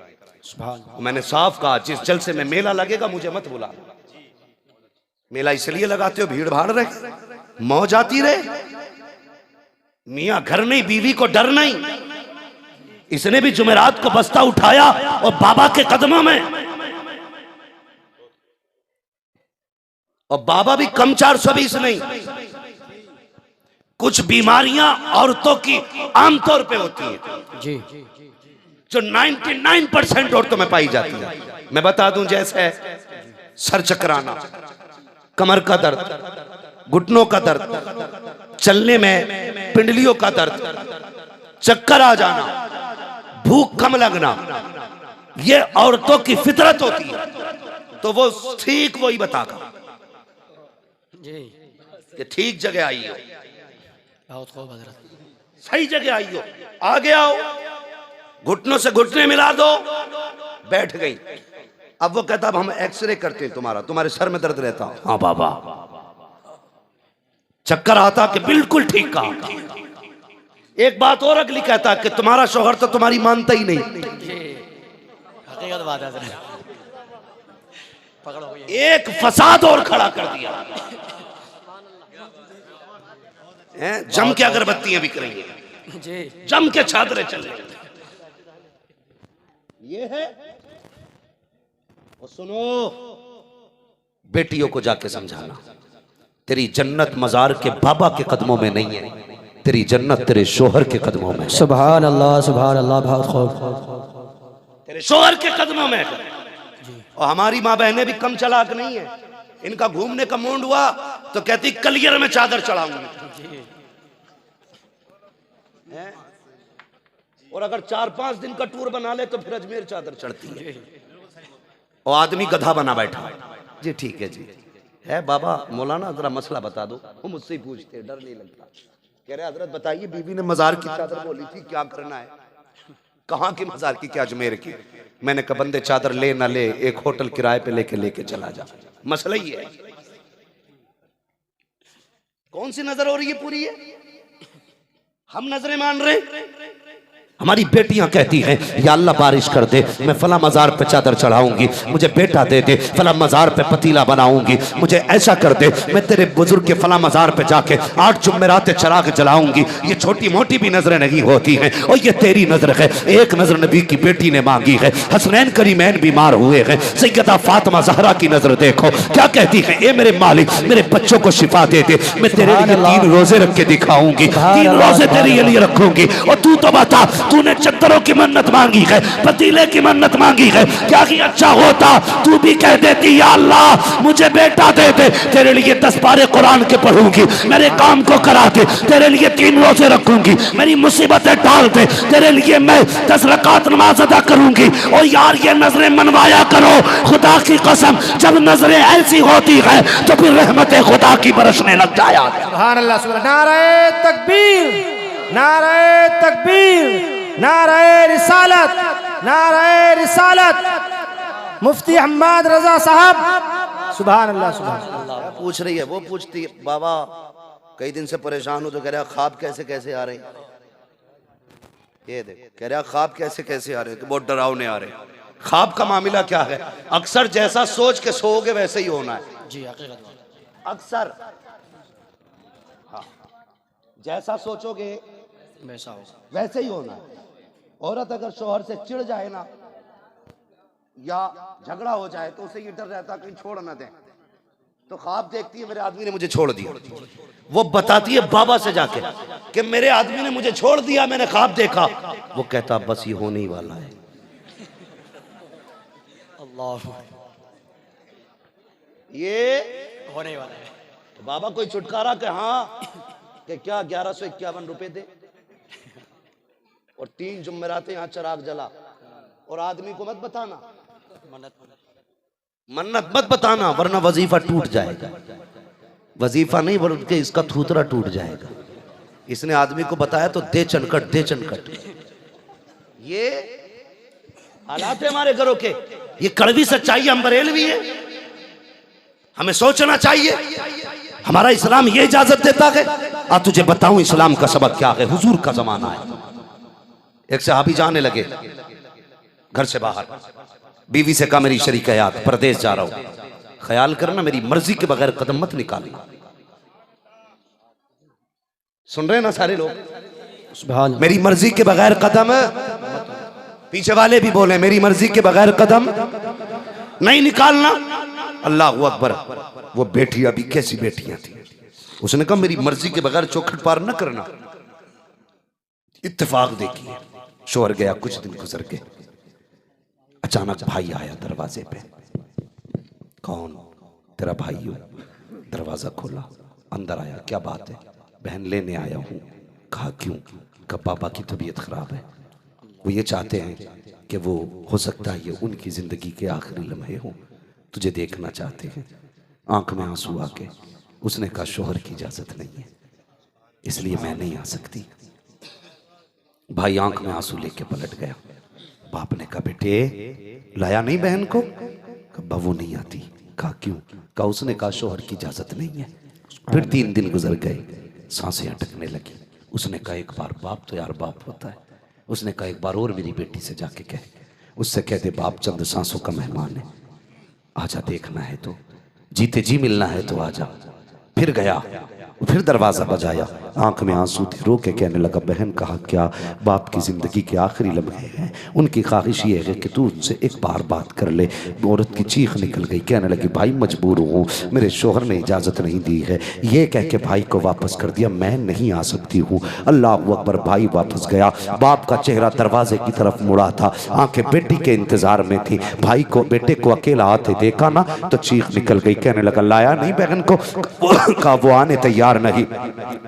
मैंने साफ कहा, जिस जलसे में मेला लगेगा मुझे मत बुला। मेला इसलिए लगाते हो भीड़ भाड़ रहे, मौज आती रहे। मियाँ घर नहीं, बीवी को डर नहीं। इसने भी जुमेरात को बस्ता उठाया और बाबा के कदमों में, और बाबा भी कम 420 नहीं। कुछ बीमारियां औरतों की आमतौर पे होती है जी, जो 99% औरतों में पाई जाती है। मैं बता दूं, जैसे सर चकराना, कमर का दर्द, घुटनों का दर्द, चलने में पिंडलियों का दर्द, चक्कर आ जाना, भूख कम लगना, ये औरतों की फितरत होती है। तो वो ठीक वही बतागा कि ठीक जगह आई हो, सही जगह आई हो, आगे आओ, घुटनों से घुटने मिला दो। बैठ गई। अब वो कहता, अब हम एक्सरे करते हैं तुम्हारे सर में दर्द रहता। हाँ बाबा। चक्कर आता कि बिल्कुल ठीक कहा। एक बात और अगली कहता कि तुम्हारा शौहर तो तुम्हारी मानता ही नहीं। एक फसाद और खड़ा कर दिया। जम के अगरबत्तियां बिक रही हैं, जम के चादरें चल रही हैं। ये है। और सुनो, बेटियों को जाके समझाना, तेरी जन्नत मजार के बाबा के कदमों में नहीं है, तेरी जन्नत तेरे शोहर के कदमों में। सुभान अल्लाह, बहुत खूब। तेरे शोहर के कदमों में। और हमारी माँ बहनें भी कम चालाक नहीं है। इनका घूमने का मूड हुआ तो कहती कलियर में चादर चढ़ाऊंगी। और अगर 4-5 दिन का टूर बना ले तो फिर अजमेर चादर चढ़ती है। और आदमी गधा बना बैठा। जी ठीक है जी, है बाबा मौलाना जरा मसला बता दो। वो मुझसे ही पूछते, डर नहीं लगता। कह रहे हजरत बताइए, बीवी ने मजार की चादर बोली थी, क्या करना है? कहाँ की मजार की? क्या अजमेर की? मैंने कहा बंदे चादर ले ना ले, एक होटल किराए पे लेके चला जा। मसला ही है। कौन सी नजर हो रही है? पूरी है। हम नजरें मान रहे। हमारी बेटियां कहती हैं, या अल्लाह बारिश कर दे, मैं फला मजार पे चादर चढ़ाऊंगी, मुझे बेटा दे दे, फला मजार पे पतीला बनाऊंगी, मुझे ऐसा कर दे, मैं तेरे बुजुर्ग के फला मजार पे जाके 8 जुमेरात चिराग जलाऊंगी। ये छोटी मोटी भी नजरें नहीं होती हैं, और ये तेरी नजर है। एक नजर नबी की बेटी ने मांगी है। हसनैन करीमैन बीमार हुए हैं, सैयदा फातिमा ज़हरा की नजर देखो, क्या कहती है, ए मेरे मालिक, मेरे बच्चों को शिफा दे दे, मैं तेरे लिए 3 रोजे रख के दिखाऊंगी, 3 रोजे तेरे लिए रखूंगी। और तू तो बता, तूने चद्दरों की मन्नत मांगी है, पतीले की मन्नत मांगी है, क्या कि अच्छा होता तू भी कह देती, या अल्लाह मुझे बेटा दे दे, तेरे लिए 10 पारे कुरान के पढ़ूंगी, मेरे काम को करा दे, तेरे लिए 3 रोजे रखूंगी, मेरी मुसीबतें टाल दे, तेरे लिए मैं 10 रकात नमाज अदा करूंगी। और यार ये नजरें मनवाया करो, खुदा की कसम, जब नजरें ऐसी होती है तो फिर रहमतें खुदा की बरसने लग जाया। सुभान अल्लाह, सुभान। नारे तकबीर, नारे तकबीर, नारे रिसालत, नारे रिसालत। मुफ्ती हम्माद रजा साहब, सुभान अल्लाह, सुभान अल्लाह। पूछ रही है, वो पूछती है, बाबा कई दिन से परेशान हो, तो कह रहा ख्वाब कैसे कैसे आ रहे हैं। ये देख, कह रहा ख्वाब कैसे कैसे आ रहे हैं, बहुत डरावने आ रहे हैं। ख्वाब का मामला क्या है? अक्सर जैसा सोच के सोओगे वैसे ही होना है जी। अक्सर हाँ, जैसा सोचोगे वैसे ही होना है। औरत अगर शोहर से चिढ़ जाए ना, या झगड़ा हो जाए, तो उसे ये डर रहता कहीं छोड़ ना दे, तो ख्वाब देखती है, मेरे आदमी ने मुझे छोड़ दिया। वो बताती है बाबा से जाके कि मेरे आदमी ने मुझे छोड़ दिया, मैंने ख्वाब देखा। वो कहता बस ये होने ही वाला है। ये होने वाला है। तो बाबा कोई छुटकारा के हाँ कि क्या 1151 रुपए दे और 3 जुम्मरातें यहाँ चराग जला और आदमी को मत बताना, मन्नत मत बताना वरना वजीफा टूट जाएगा। वजीफा नहीं बल्कि इसका थूतरा टूट जाएगा। इसने आदमी को बताया तो दे चनकट दे चनकट। ये हालात है हमारे घरों के, ये कड़वी सच्चाई हम बरेलवी है, हमें सोचना चाहिए। हमारा इस्लाम ये इजाजत देता है। तुझे बताऊं इस्लाम का सबक क्या है। हुजूर का जमाना है, एक सहाबी जाने लगे घर से बाहर, बीवी से कहा मेरी शरीक हयात परदेश जा रहा हूं, ख्याल करना मेरी मर्जी के बगैर कदम मत निकाली। सुन रहे ना सारे लोग, सुभान मेरी मर्जी के बगैर कदम, पीछे वाले भी बोले मेरी मर्जी के बगैर कदम नहीं निकालना। अल्लाह अकबर। वो बेटी अभी कैसी बेटियां थी, उसने कहा मेरी मर्जी के बगैर चौखट पार न करना। इत्तेफाक देखिए, शोहर गया, कुछ दिन गुजर गए, अचानक भाई आया दरवाजे पे। कौन? तेरा भाई हो। दरवाजा खोला, अंदर आया, क्या बात है? बहन लेने आया हूं। कहा क्यों? कहा बाबा की तबीयत खराब है, वो ये चाहते हैं कि वो हो सकता है ये उनकी जिंदगी के आखिरी लम्हे हों, तुझे देखना चाहते हैं। आंख में आंसू आके उसने कहा शोहर की इजाजत नहीं है इसलिए मैं नहीं आ सकती। भाई आंख में आंसू लेके पलट गया। बाप ने कहा बेटे लाया नहीं बहन को? कहा वो नहीं आती। कहा क्यों? कहा उसने कहा शोहर की इजाजत नहीं है। फिर 3 दिन गुजर गए, सांसें अटकने लगी। उसने कहा एक बार बाप तो यार बाप होता है। उसने कहा एक बार और मेरी बेटी से जाके कह, उससे कह दे बाप चंद सांसों का मेहमान है, आजा देखना है तो, जीते जी मिलना है तो आजा। फिर गया, फिर दरवाजा बजाया, आंख में आंसू थे, रो के कहने लगा बहन कहा क्या? बाप की जिंदगी के आखिरी लम्हे हैं, उनकी ख्वाहिश ये है कि तू उनसे एक बार बात कर ले। औरत की चीख निकल गई, कहने लगी भाई मजबूर हूँ, मेरे शोहर ने इजाज़त नहीं दी है। ये कह के भाई को वापस कर दिया, मैं नहीं आ सकती हूँ। अल्लाह अकबर। भाई वापस गया, बाप का चेहरा दरवाजे की तरफ मुड़ा था, आंखें बेटी के इंतजार में थी। भाई को बेटे को अकेला आते देखा ना तो चीख निकल गई, कहने लगा लाया नहीं बहन को? कहा वो आने तैयार नहीं,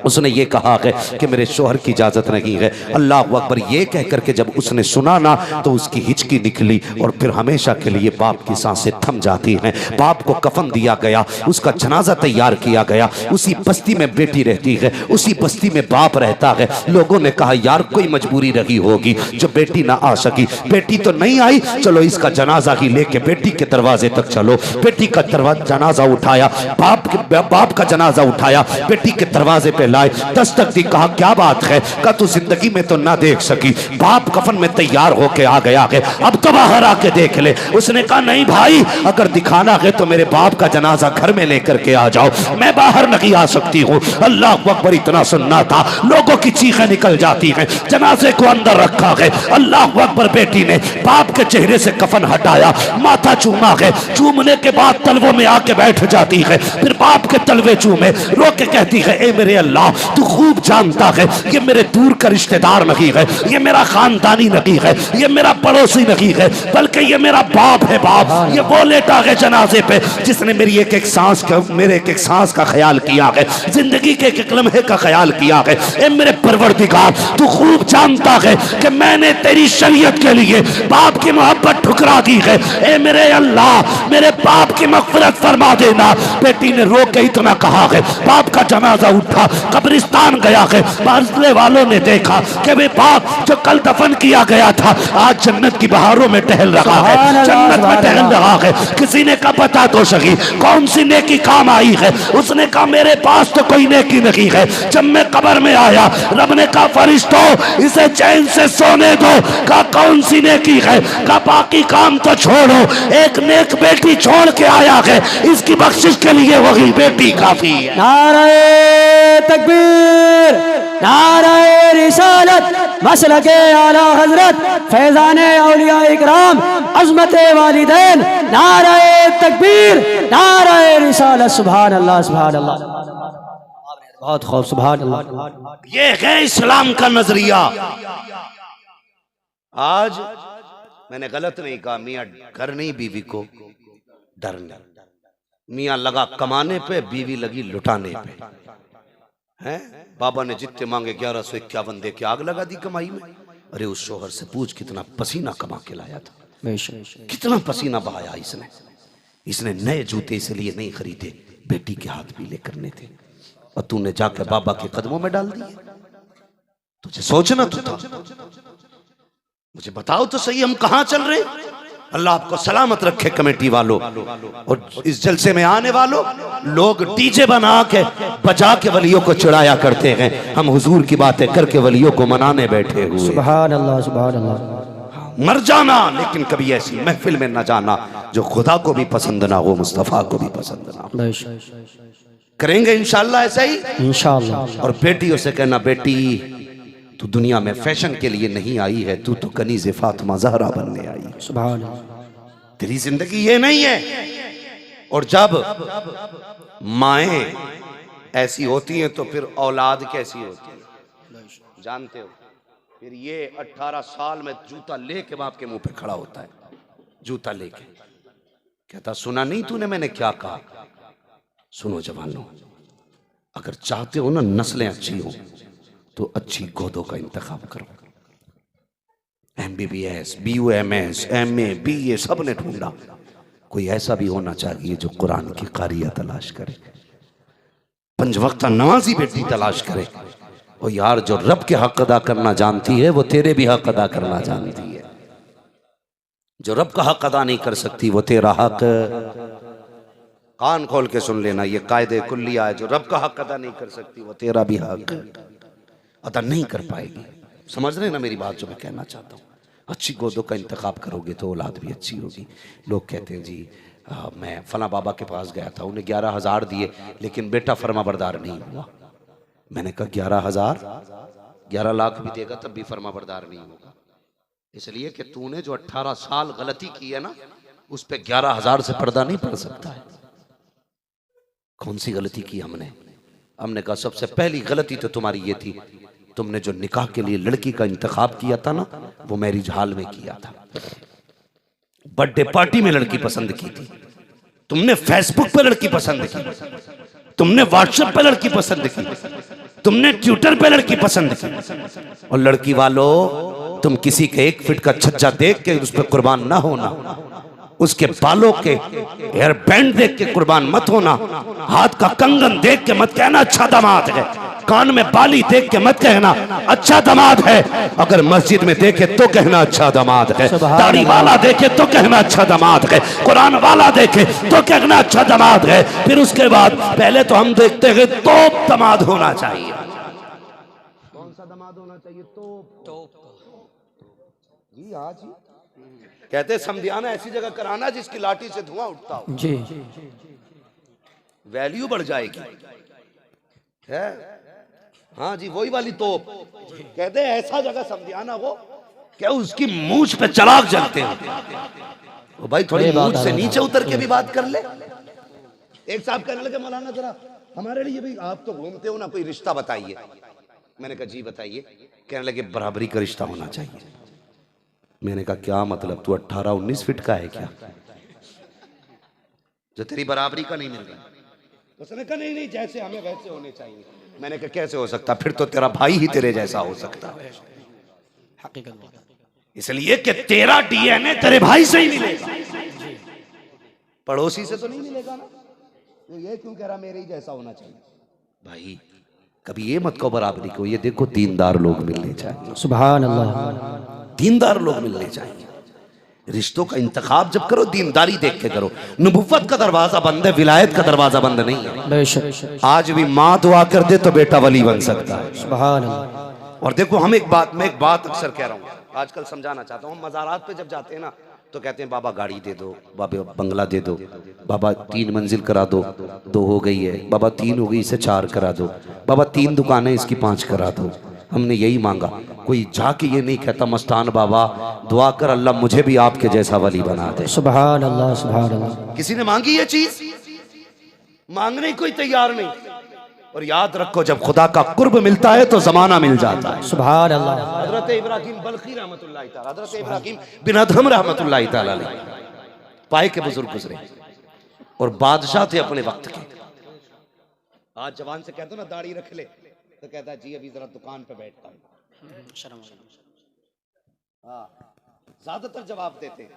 उसने ये कहा है कि मेरे शोहर की इजाजत नहीं है। अल्लाह अकबर। ये कह करके जब उसने सुना ना तो उसकी हिचकी निकली और फिर हमेशा के लिए बाप की सांसें थम जाती हैं। बाप को कफन दिया गया, उसका जनाजा तैयार किया गया। उसी बस्ती में बेटी रहती है, उसी बस्ती में बाप रहता है। लोगों ने कहा यार कोई मजबूरी रही होगी जो बेटी ना आ सकी। बेटी तो नहीं आई, चलो इसका जनाजा ही लेके बेटी के दरवाजे तक चलो। बेटी का जनाजा उठाया, बाप का जनाजा उठाया, बेटी के दरवाजे पे लाए, दस्तक दी। कहा क्या बात है? कहा तू जिंदगी में तो ना देख सकी, बाप कफन में तैयार होके आ गया है, अब तो बाहर आके देख ले। उसने कहा नहीं भाई, अगर दिखाना है तो मेरे बाप का जनाजा घर में लेकर के आ जाओ, मैं बाहर नहीं आ सकती हूँ। अल्लाह अकबर। इतना सुनना था, लोगों की चीखें निकल जाती हैं। जनाजे को अंदर रखा है, अल्लाह अकबर। बेटी ने बाप के चेहरे से कफन हटाया, माथा चूमा है, चूमने के बाद तलवों में आके बैठ जाती है, फिर बाप के तलवे चूमे, रो के कहती है ए मेरे अल्लाह तू खूब जानता है ये मेरे दूर का रिश्तेदार नहीं है, ये मेरा खानदानी नहीं है, ये मेरा पड़ोसी नहीं है, बल्कि ये मेरा बाप है। बाप ये वो लेटा है जनाजे पे जिसने मेरी एक एक सांस का, मेरे एक एक सांस का ख्याल किया है, जिंदगी के एक एक लम्हे का ख्याल किया है। ए मेरे परवरदिगार तू खूब जानता है कि मैंने तेरी शरीयत के लिए बाप की मोहब्बत ठुकरा दी है। ए मेरे अल्लाह मेरे बाप की मग़फ़िरत फरमा देना। बेटी ने रो के इतना कहा है। बाप का जनाजा उठा, कब्रिस्तान गया है, बाज़ले वालों ने देखा कि वे बाप जो कल दफन किया गया था आज जन्नत की बहारों में टहल रहा है, जन्नत में टहल रहा है। किसी ने कहा बता तो सही कौन सी नेकी काम आई है? उसने कहा मेरे पास तो कोई नेकी नहीं है। जब मैं कब्र में आया, रब ने कहा फरिश्तों इसे चैन से सोने दो। कहा कौन सी नेकी है? कहा बाकी काम तो छोड़ो, एक नेक बेटी छोड़ के आया है, इसकी बख्शिश के लिए वही बेटी काफी है। नारे तकबीर, नारे रिसालत, मसलके आला हजरत, फैजाने औलिया इकराम, अज़मते वालिदैन, नारे तकबीर, नारे रिसालत। सुभान अल्लाह, सुभान अल्लाह, बहुत खूब, सुभान अल्लाह। ये है इस्लाम का नजरिया। आज मैंने गलत नहीं कहा, मियाँ घर नहीं बीवी को डरना, मियाँ लगा कमाने पे, बीवी लगी लुटाने पे। हैं बाबा ने जितने मांगे 1151 दे के आग लगा दी कमाई में। अरे उस शोहर से पूछ कितना पसीना कमा के लाया था, कितना पसीना बहाया इसने। इसने नए जूते इसलिए नहीं खरीदे, बेटी के हाथ पीले करने थे, और तूने जाकर बाबा के कदमों में डाल दिए। तुझे सोचना तो था। मुझे बताओ तो सही, हम कहां चल रहे हैं? अल्लाह आपको सलामत रखे कमेटी वालों, और इस जलसे में आने वालों। लोग डीजे बना के बजा के वलियों को चिढ़ाया करते हैं, हम हुजूर की बातें करके वलियों को मनाने बैठे हुए। सुभान अल्लाह, सुभान अल्लाह। मर जाना लेकिन कभी ऐसी महफिल में न जाना जो खुदा को भी पसंद ना हो, मुस्तफा को भी पसंद ना हो। करेंगे इंशाअल्लाह ऐसा ही, इंशाअल्लाह। और बेटियों से कहना, बेटी तू दुनिया में फैशन के लिए नहीं आई है, तू तो कनीज़े फातिमा ज़हरा बनने आई है। सुभान अल्लाह। तेरी जिंदगी ये नहीं है। और जब माएँ ऐसी होती हैं तो फिर औलाद कैसी होती है जानते हो? फिर ये 18 साल में जूता लेके बाप के मुंह पे खड़ा होता है, जूता लेके कहता, सुना नहीं तूने मैंने क्या कहा? सुनो जवानों, अगर चाहते हो ना नस्लें अच्छी हो तो अच्छी गोदों का इंतखाब करो। MBBS, BUMS, MA, BA सब ने ढूंढा, कोई ऐसा भी होना चाहिए जो कुरान की कारिया तलाश करे, 5 वक्त नमाजी बेटी तलाश करे। और यार जो रब के हक अदा करना जानती है वो तेरे भी हक अदा करना जानती है। जो रब का हक अदा नहीं कर सकती वो तेरा हक, कान खोल के सुन लेना, ये कायदे कुल्लिया है। जो रब का हक अदा नहीं कर सकती वो तेरा भी हक अदा नहीं कर पाएगी। समझ रहे ना मेरी बात जो मैं कहना चाहता हूँ? अच्छी गोदों का इंतखाब करोगे तो औलाद भी अच्छी होगी। लोग कहते हैं जी मैं फला बाबा के पास गया था, उन्हें 11,000 दिए लेकिन बेटा फर्मा बरदार नहीं हुआ। मैंने कहा 11,000, 11 लाख भी देगा तब भी फर्मा बरदार नहीं होगा, इसलिए कि तूने जो 18 साल गलती की है ना, उस पे 11,000 से पर्दा नहीं पड़ सकता है। कौन सी गलती की हमने? हमने कहा सबसे पहली गलती तो तुम्हारी ये थी, तुमने जो निकाह के लिए लड़की का इंतखाब किया था ना, वो मैरिज हॉल में किया था। बर्थडे पार्टी में लड़की पसंद की थी, तुमने फेसबुक पे लड़की पसंद की, तुमने व्हाट्सएप पे लड़की पसंद की, तुमने ट्विटर पे लड़की पसंद की। और लड़की वालों, तुम किसी के 1 फीट का छज्जा देख के उस पर कुर्बान ना होना, उसके बालों के हेयर बैंड देख के कुर्बान मत होना, हाथ का कंगन देख के मत कहना अच्छा दामाद है, कान में बाली देख के मत कहना अच्छा दामाद है। अगर मस्जिद में देखे तो कहना अच्छा दामाद है, दाढ़ी वाला देखे तो कहना अच्छा दामाद है, कुरान वाला देखे तो कहना अच्छा दामाद है। फिर उसके बाद पहले तो हम देखते हैं तोप दामाद होना चाहिए। कौन सा दामाद होना चाहिए? तोप जी। हाँ जी, कहते समझाना ऐसी जगह कराना जिसकी लाठी से धुआं उठता हो जी, वैल्यू बढ़ जाएगी है। हाँ जी, वही वाली तोप। कहते ऐसा जगह समझाना हो क्या उसकी मूंछ पे चराग जलते हैं। वो भाई थोड़ी मूंछ से नीचे उतर के भी बात कर ले। एक साहब कहने लगे मौलाना जरा हमारे लिए भी, आप तो घूमते हो ना, कोई रिश्ता बताइए। मैंने कहा जी बताइए। कहने लगे बराबरी का रिश्ता होना चाहिए। मैंने कहा क्या मतलब, तू 18-19 फीट का है क्या जो तेरी बराबरी का नहीं मिल रहा? उसने कहा नहीं जैसे हमें वैसे होने चाहिए। मैंने कहा कैसे हो सकता? फिर तो तेरा भाई ही तेरे जैसा हो सकता है, इसलिए कि तेरा DNA तेरे भाई से ही मिलेगा, पड़ोसी से तो नहीं मिलेगा ना। तो ये क्यों कह रहा मेरे ही जैसा होना चाहिए? भाई कभी ये मत कहो बराबरी को, ये देखो दीनदार लोग मिलने चाहिए। सुभान अल्लाह। दीनदार लोग मिलने चाहिए। रिश्तों का इंतखाब जब करो दीनदारी देख के करो। नबुव्वत का दरवाजा बंद है, विलायत का दरवाजा बंद नहीं है। आज भी माँ दुआ कर दे तो बेटा वली बन सकता है। सुभान अल्लाह। और देखो मैं एक बात अक्सर कह रहा हूँ, आजकल समझाना चाहता हूँ। हम मज़ारात पे जब जाते हैं ना तो कहते हैं बाबा गाड़ी दे दो, बाबा बंगला दे दो, बाबा 3 मंजिल करा दो, 2 हो गई है, बाबा 3 हो गई इसे 4 करा दो, बाबा 3 दुकानें इसकी 5 करा दो। हमने यही मांगा। कोई जाके ये नहीं कहता मस्तान बाबा दुआ कर अल्लाह मुझे भी आपके जैसा वली बना दे। सुभान अल्लाह, सुभान अल्लाह। किसी ने मांगी ये चीज? मांगने कोई तैयार नहीं। और याद रखो जब खुदा का कुर्ब मिलता है तो जमाना मिल जाता है। सुभान अल्लाह। हजरत इब्राहिम बल्खी रहमतुल्लाह तआला, हजरत इब्राहिम बिन अदहम रहमतुल्लाह तआला पाए के बुजुर्ग गुजरे। और बादशाह थे अपने वक्त के। आज जवान से कहते हो ना दाढ़ी रख ले, तो कहता है जी अभी जरा दुकान पे बैठता हूं। हाँ, ज्यादातर जवाब देते हैं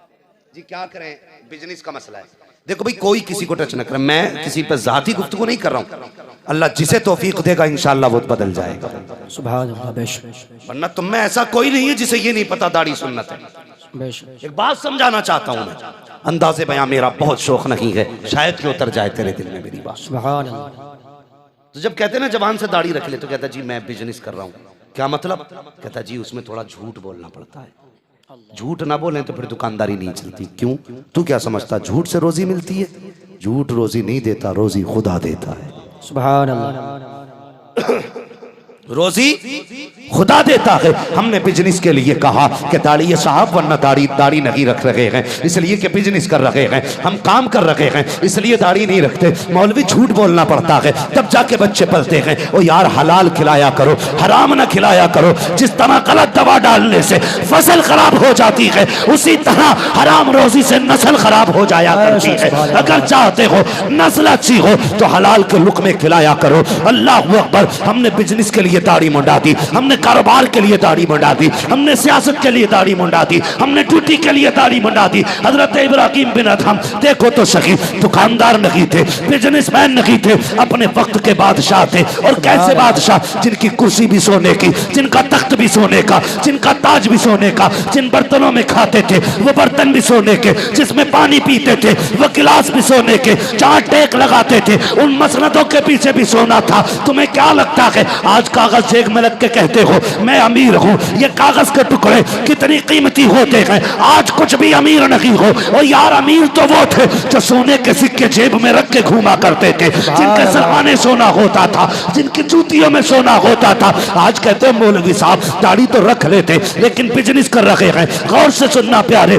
जी क्या करें, बिजनेस का मसला है। देखो भाई, कोई किसी को टच न करे, मैं किसी पर जाती गुफ्तगू नहीं कर रहा हूँ। अल्लाह जिसे तौफीक देगा इंशाअल्लाह वो बदल जाएगा, सुभान अल्लाह, बेशक वरना तुम में ऐसा कोई नहीं है जिसे ये नहीं पता दाढ़ी सुन्नत है। बेशक। एक बात समझाना चाहता हूं मैं, अंदाजे बयां मेरा बहुत शौक नहीं है, शायद कि उतर जाए तेरे दिल में मेरी बात। सुभान अल्लाह। तो जब कहते हैं ना जवान से दाढ़ी रख ले, तो कहता जी मैं बिजनेस कर रहा हूँ। क्या मतलब? कहता जी उसमें थोड़ा झूठ बोलना पड़ता है, झूठ ना बोलें तो फिर दुकानदारी नहीं चलती। क्यों? तू क्या समझता झूठ से रोजी मिलती है? झूठ रोजी नहीं देता, रोजी खुदा देता है। सुभान अल्लाह। रोजी खुदा देता है। हमने बिजनेस के लिए कहा कि दाढ़ी साहब, वरना दाढ़ी नहीं रख रहे हैं इसलिए कि बिजनेस कर रहे हैं, हम काम कर रहे हैं इसलिए दाढ़ी नहीं रखते। मौलवी झूठ बोलना पड़ता है तब जाके बच्चे पलते हैं। ओ यार, हलाल खिलाया करो, हराम ना खिलाया करो। जिस तरह गलत दवा डालने से फसल खराब हो जाती है, उसी तरह हराम रोजी से नस्ल खराब हो जाया करती है। अगर चाहते हो नस्ल अच्छी हो तो हलाल के लुक़मे खिलाया करो। अल्लाह अकबर। हमने बिजनेस के लिए दाढ़ी मुंडा दी, हमने कारोबार के लिए दाढ़ी मुंडा दी, हमने सियासत के लिए दाढ़ी मुंडा दी, हमने ड्यूटी के लिए दाढ़ी मुंडा दी। हजरत इब्राहिम बिन अदहम देखो तो सही, दुकानदार नहीं थे, बिजनेसमैन नहीं थे, अपने वक्त के बादशाह थे। और कैसे बादशाह? जिनकी कुर्सी भी सोने की, जिनका तख्त भी सोने का, जिनका ताज भी सोने का, जिन बर्तनों में खाते थे वो बर्तन भी सोने के, जिसमें पानी पीते थे वो गिलास भी सोने के, जहां टेक लगाते थे उन मसनदों के पीछे भी सोना था। तुम्हें क्या लगता है आज कागज जेब में रख के कहते हो मैं अमीर हूँ? ये कागज के टुकड़े कितनी कीमती होते हैं। आज कुछ भी अमीर नहीं हो। और यार, अमीर तो वो थे जो सोने के सिक्के जेब में रख के घूमा करते थे, जिनके सरहाने सोना होता था, जिनकी जूतियों में सोना होता था। आज कहते हैं मौलवी साहब दाढ़ी तो रख लेते लेकिन बिजनेस कर रहे हैं। गौर से सुनना प्यारे,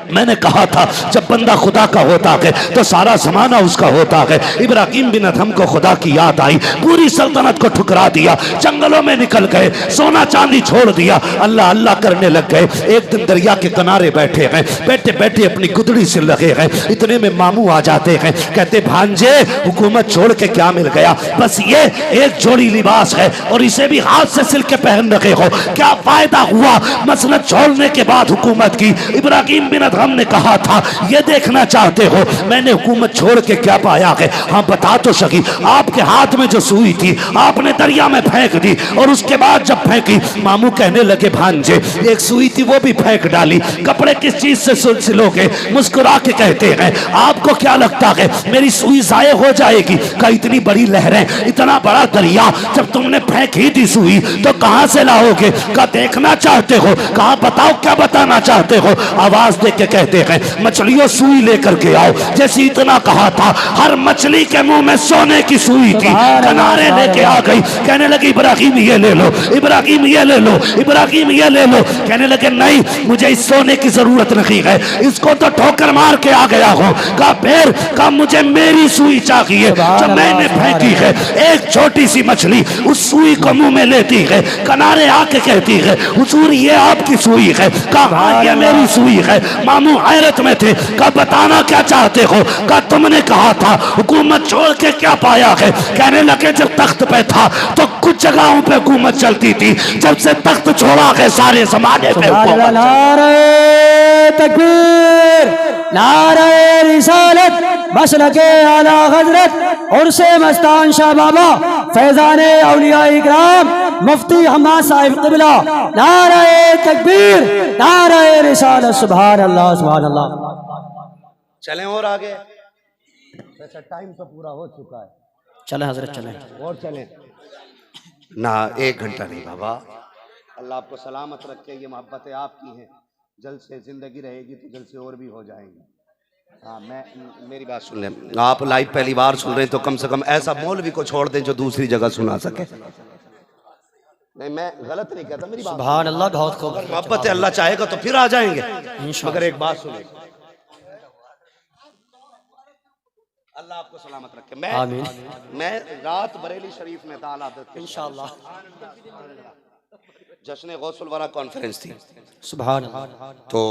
मैंने कहा था जब बंदा खुदा का होता है तो सारा जमाना उसका होता है। इब्राहिम बिन अदहम को खुदा की याद आई, पूरी सल्तनत को ठुकरा दिया, जंगलों में निकल गए, सोना चांदी छोड़ दिया, अल्लाह अल्लाह करने लग गए। एक दिन दरिया के किनारे बैठे हैं, बैठे बैठे अपनी गुदड़ी से लगे हैं। इतने में मामू आ जाते हैं, कहते भांजे हुकूमत छोड़ के क्या मिल गया? बस ये एक जोड़ी लिबास है और इसे भी हाथ से सिल के पहन रखे हो, क्या फायदा हुआ मसनद छोड़ने के बाद हुकूमत की? इब्राहिम बिन हमने कहा था ये देखना चाहते हो मैंने हुकूमत छोड़ के क्या पाया है? हाँ बता तो सकी। आपके हाथ में जो सुई थी आपने दरिया में फेंक दी और उसके बाद जब फेंकी, मामू कहने लगे भांजे एक सुई थी वो भी फेंक डाली, कपड़े किस चीज से सिलोगे? मुस्कुरा के कहते हैं आपको क्या लगता है मेरी सुई जाये हो जाएगी? का इतनी बड़ी लहरें, इतना बड़ा दरिया, जब तुमने फेंक ही दी सुई तो कहां से लाओगे? का देखना चाहते हो? कहा बताओ क्या बताना चाहते हो? आवाज दे के कहते हैं मछलियों सुई लेकर के आओ। जैसे इतना कहा था, हर मछली के मुंह में सोने की सुई थी, किनारे लेके आ गई। कहने लगी इब्राहिम ये ले लो, इब्राहिम ये ले लो, इब्राहिम ये ले लो। कहने लगे नहीं, मुझे इस सोने की जरूरत नहीं है, इसको तो ठोकर मार के आ गया हूं। का फिर का मुझे मेरी सुई चाहिए जो मैंने फेंकी है। एक छोटी सी मछली उस सुई को मुंह में लेती है, किनारे आके कहती है हुजूर ये आपकी सुई है। कहा ये मेरी सुई है। मामू हैरत में थे, का बताना क्या चाहते हो? का तुमने कहा था हुकूमत छोड़ के क्या पाया है? कहने लगे जब तख्त पे था तो कुछ जगहों पे हुकूमत चलती थी, जब से तख्त छोड़ा है सारे जमाने पे हुकूमत। नारे तकबीर, नारे रिसालत, मसलके आला हजरत और से मस्तान शाह बाबा फैजाने औलिया इकराम मुफ्ती हम्माद साहिब क़िबला। नारे तकबीर, नारे रिसालत, सुभान अल्लाह, सुभान अल्लाह। चलें और आगे, वैसे टाइम तो पूरा हो चुका है। चले हजरत चले और चलें ना, 1 घंटा नहीं बाबा। अल्लाह आपको सलामत रखे, ये मोहब्बतें आपकी हैं, जल्द से जिंदगी रहेगी तो जल्द से और भी हो जाएंगी। हाँ, मेरी बात सुन लें, आप लाइव पहली बार सुन रहे हैं तो कम से कम ऐसा मौलवी को छोड़ दें जो दूसरी जगह सुना सके। नहीं, मैं गलत नहीं कहता, मेरी बात सुभान अल्लाह, बहुत खूब। मोहब्बत अल्लाह चाहेगा तो फिर आ जाएंगे, मगर एक बात सुने, अल्लाह आपको सलामत रखे। मैं रात बरेली शरीफ में था, इंशाअल्लाह जश्न गौसुल वरा कॉन्फ्रेंस थी, सुभान अल्लाह। तो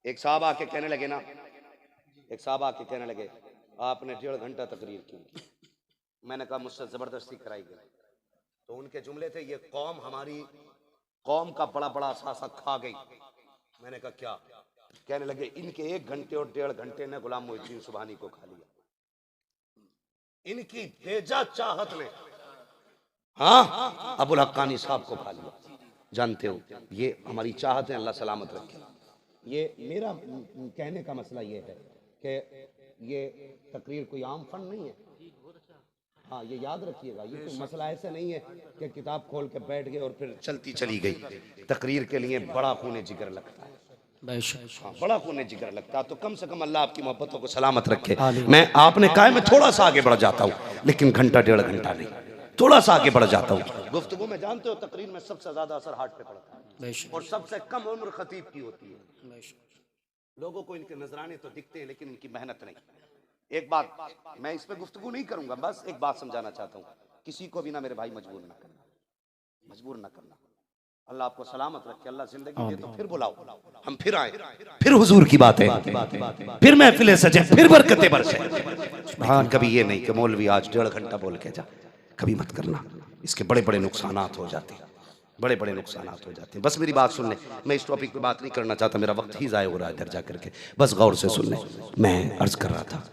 एक साहब आके कहने लगे ना एक साहब आके कहने लगे आपने 1.5 घंटा तकरीर की। मैंने कहा मुझसे जबरदस्ती कराई गई। तो उनके जुमले थे ये कौम हमारी कौम का बड़ा बड़ा असासा खा गई। मैंने कहा क्या? कहने लगे इनके 1 घंटे और 1.5 घंटे ने गुलाम मोहिउद्दीन सुबहानी को खा लिया। इनकी बेजा चाहत ने हाँ अबुल हक्कानी साहब को खा लिया। जानते हो ये हमारी चाहत है, अल्लाह सलामत रखे। ये मेरा कहने का मसला ये है कि ये तकरीर कोई आम फन नहीं है। हाँ ये याद रखिएगा, ये कोई मसला ऐसा नहीं है कि किताब खोल के बैठ गए और फिर चलती चली गई। तकरीर के लिए बड़ा खून जिगर लगता है, हाँ, बड़ा खून जिगर लगता है। तो कम से कम अल्लाह आपकी मोहब्बतों को सलामत रखे। मैं आपने कहा मैं थोड़ा सा आगे बढ़ जाता हूँ, लेकिन घंटा 1.5 घंटा नहीं, थोड़ा सा आगे बढ़ जाता हूँ। गुफ्तगू में जानते हो तकरीर में सबसे ज्यादा असर हार्ट पे पड़ता है और सबसे कम उम्र खतीब की होती है। लोगों को इनके नजराने तो दिखते हैं लेकिन इनकी मेहनत नहीं। एक बात मैं इस पे गुफ्तगू नहीं करूंगा, बस एक बात समझाना चाहता हूँ, किसी को भी ना मेरे भाई मजबूर ना करना, मजबूर ना करना। अल्लाह आपको सलामत रखे, अल्लाह जिंदगी दे तो फिर बुलाओ, हम फिर आए, फिर हुजूर की बात है, फिर महफिलें सजे, फिर बरकतें बरसे। कभी ये नहीं कि मौलवी आज 1.5 घंटा बोल के जा, कभी मत करना। इसके बड़े बड़े नुकसानात हो जाते हैं, बड़े बड़े नुकसानात हो जाते हैं। बस मेरी बात सुन ले, मैं इस टॉपिक पे बात नहीं करना चाहता, मेरा वक्त ही ज़ाया हो रहा है इधर जा करके। बस गौर से सुन ले, मैं अर्ज कर रहा था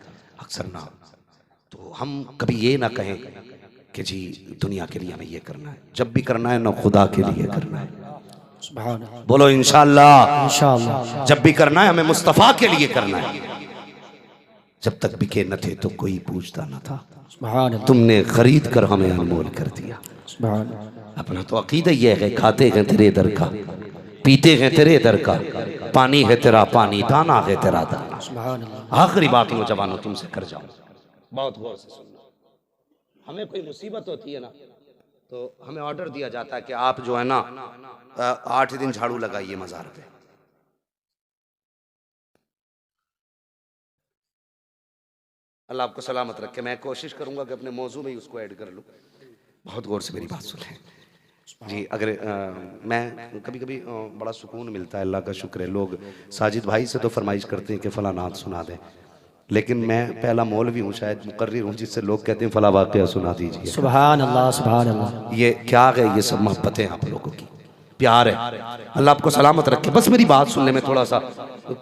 अक्सर ना तो हम कभी ये ना कहें कि जी दुनिया के लिए हमें ये करना है, जब भी करना है ना खुदा के लिए करना है। बोलो इंशाअल्लाह, इंशाअल्लाह। जब भी करना है हमें मुस्तफ़ा के लिए करना है। जब तक बिके न थे तो कोई पूछता न था, तुमने खरीद कर हमें अनमोल कर दिया। अपना तो अकीदा ये है, खाते हैं तेरे दर का, पीते हैं तेरे दर का, पानी है तेरा पानी, दाना है तेरा दाना। आखिरी बात नौजवानों तुमसे कर जाऊं, बहुत गौर से सुनना। हमें कोई मुसीबत होती है ना तो हमें ऑर्डर दिया जाता है कि आप जो है ना 8 दिन झाड़ू लगाइए मजार पे। अल्लाह आपको सलामत रखे। मैं कोशिश करूंगा कि अपने मौजू में ही उसको ऐड कर लूँ। बहुत गौर से मेरी बात सुने जी। अगर मैं कभी कभी बड़ा सुकून मिलता है, अल्लाह का शुक्र है। लोग साजिद भाई से तो फरमाइश करते हैं कि फ़ला नात सुना दें, लेकिन मैं पहला मौलवी हूँ, शायद मुकर्रिर हूँ, जिससे लोग कहते हैं फ़ला वाक़या सुना दीजिए। सुभान अल्लाह, सुभान अल्लाह। ये क्या है? ये सब मोहब्बतें आप लोगों की, प्यार है। अल्लाह आपको सलामत रखे। बस मेरी बात सुनने में थोड़ा सा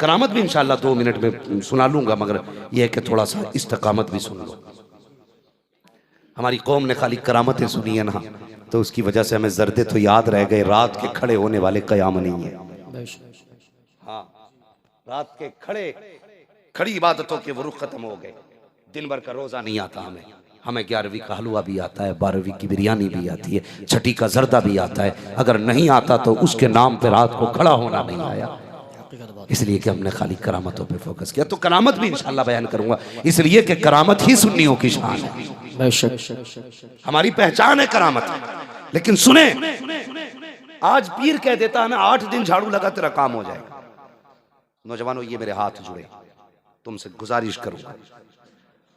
करामत भी इंशाअल्लाह 2 मिनट में सुना लूँगा, मगर यह है कि थोड़ा सा इस्तकामत भी सुन लो। हमारी कौम ने खाली करामतें सुनी है ना, तो उसकी वजह से हमें जर्दे तो याद रह गए, रात के खड़े होने वाले कयाम नहीं है। हाँ, रात के खड़ी इबादतों के वो रुख खत्म हो गए। दिन भर का रोजा नहीं आता हमें 11वीं का हलवा भी आता है, 12वीं की बिरयानी भी आती है, 6ठी का जर्दा भी आता है। अगर नहीं आता तो उसके नाम पे रात को खड़ा होना नहीं आया, इसलिए कि हमने खाली करामतों पे फोकस किया। तो करामत भी इंशाअल्लाह बयान करूंगा, इसलिए कि करामत ही सुन्नियों की शान है, हमारी पहचान है करामत। लेकिन सुने, आज पीर कह देता है ना 8 दिन झाड़ू लगा तेरा काम हो जाएगा। नौजवानों ये मेरे हाथ जुड़े, तुमसे गुजारिश करूंगा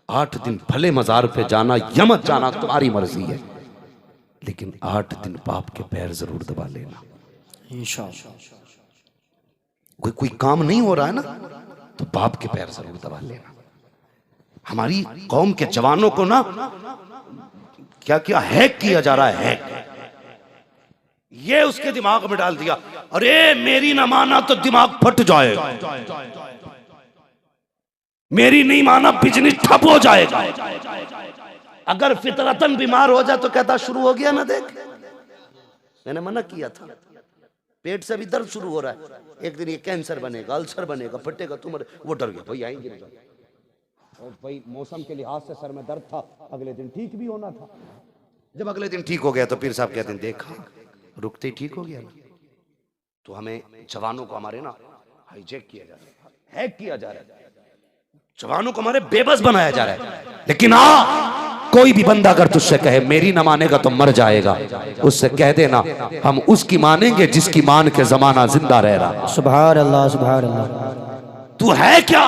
8 दिन भले मजार पे जाना या मत जाना तुम्हारी मर्जी है, लेकिन 8 दिन बाप के पैर जरूर दबा लेना इंशाअल्लाह। कोई काम नहीं हो रहा है ना तो बाप के पैर जरूर दबा लेना। हमारी कौम के जवानों को ना क्या क्या हैक किया जा रहा है, हैक। ये उसके दिमाग में डाल दिया, अरे मेरी ना माना तो दिमाग फट जाएगा, मेरी नहीं माना बिजनेस ठप हो जाएगा। अगर फितरतन बीमार हो जाए तो कहता शुरू हो गया ना, देख मैंने मना किया था, पेट से भी दर्द शुरू हो रहा है, एक दिन ये कैंसर बनेगा, अल्सर बनेगा, फटेगा, तुम वो डर गया भाई आएंगे। और भाई मौसम के लिहाज से सर में दर्द था, अगले दिन ठीक भी होना था। जब अगले दिन ठीक हो गया तो पीर साहब कहते हैं देखा रुकते ही ठीक हो गया ना। तो हमें जवानों को हमारे ना हाईजैक किया जा रहा है, हैक किया जा रहा है, जवानों को हमारे बेबस बनाया जा रहा है। लेकिन कोई भी बंदा अगर तुझसे कहे मेरी न मानेगा तो मर जाएगा, उससे कह देना हम उसकी मानेंगे जिसकी मान के जमाना जिंदा रह रहा। सुभान अल्लाह, सुभान अल्लाह। तू है क्या?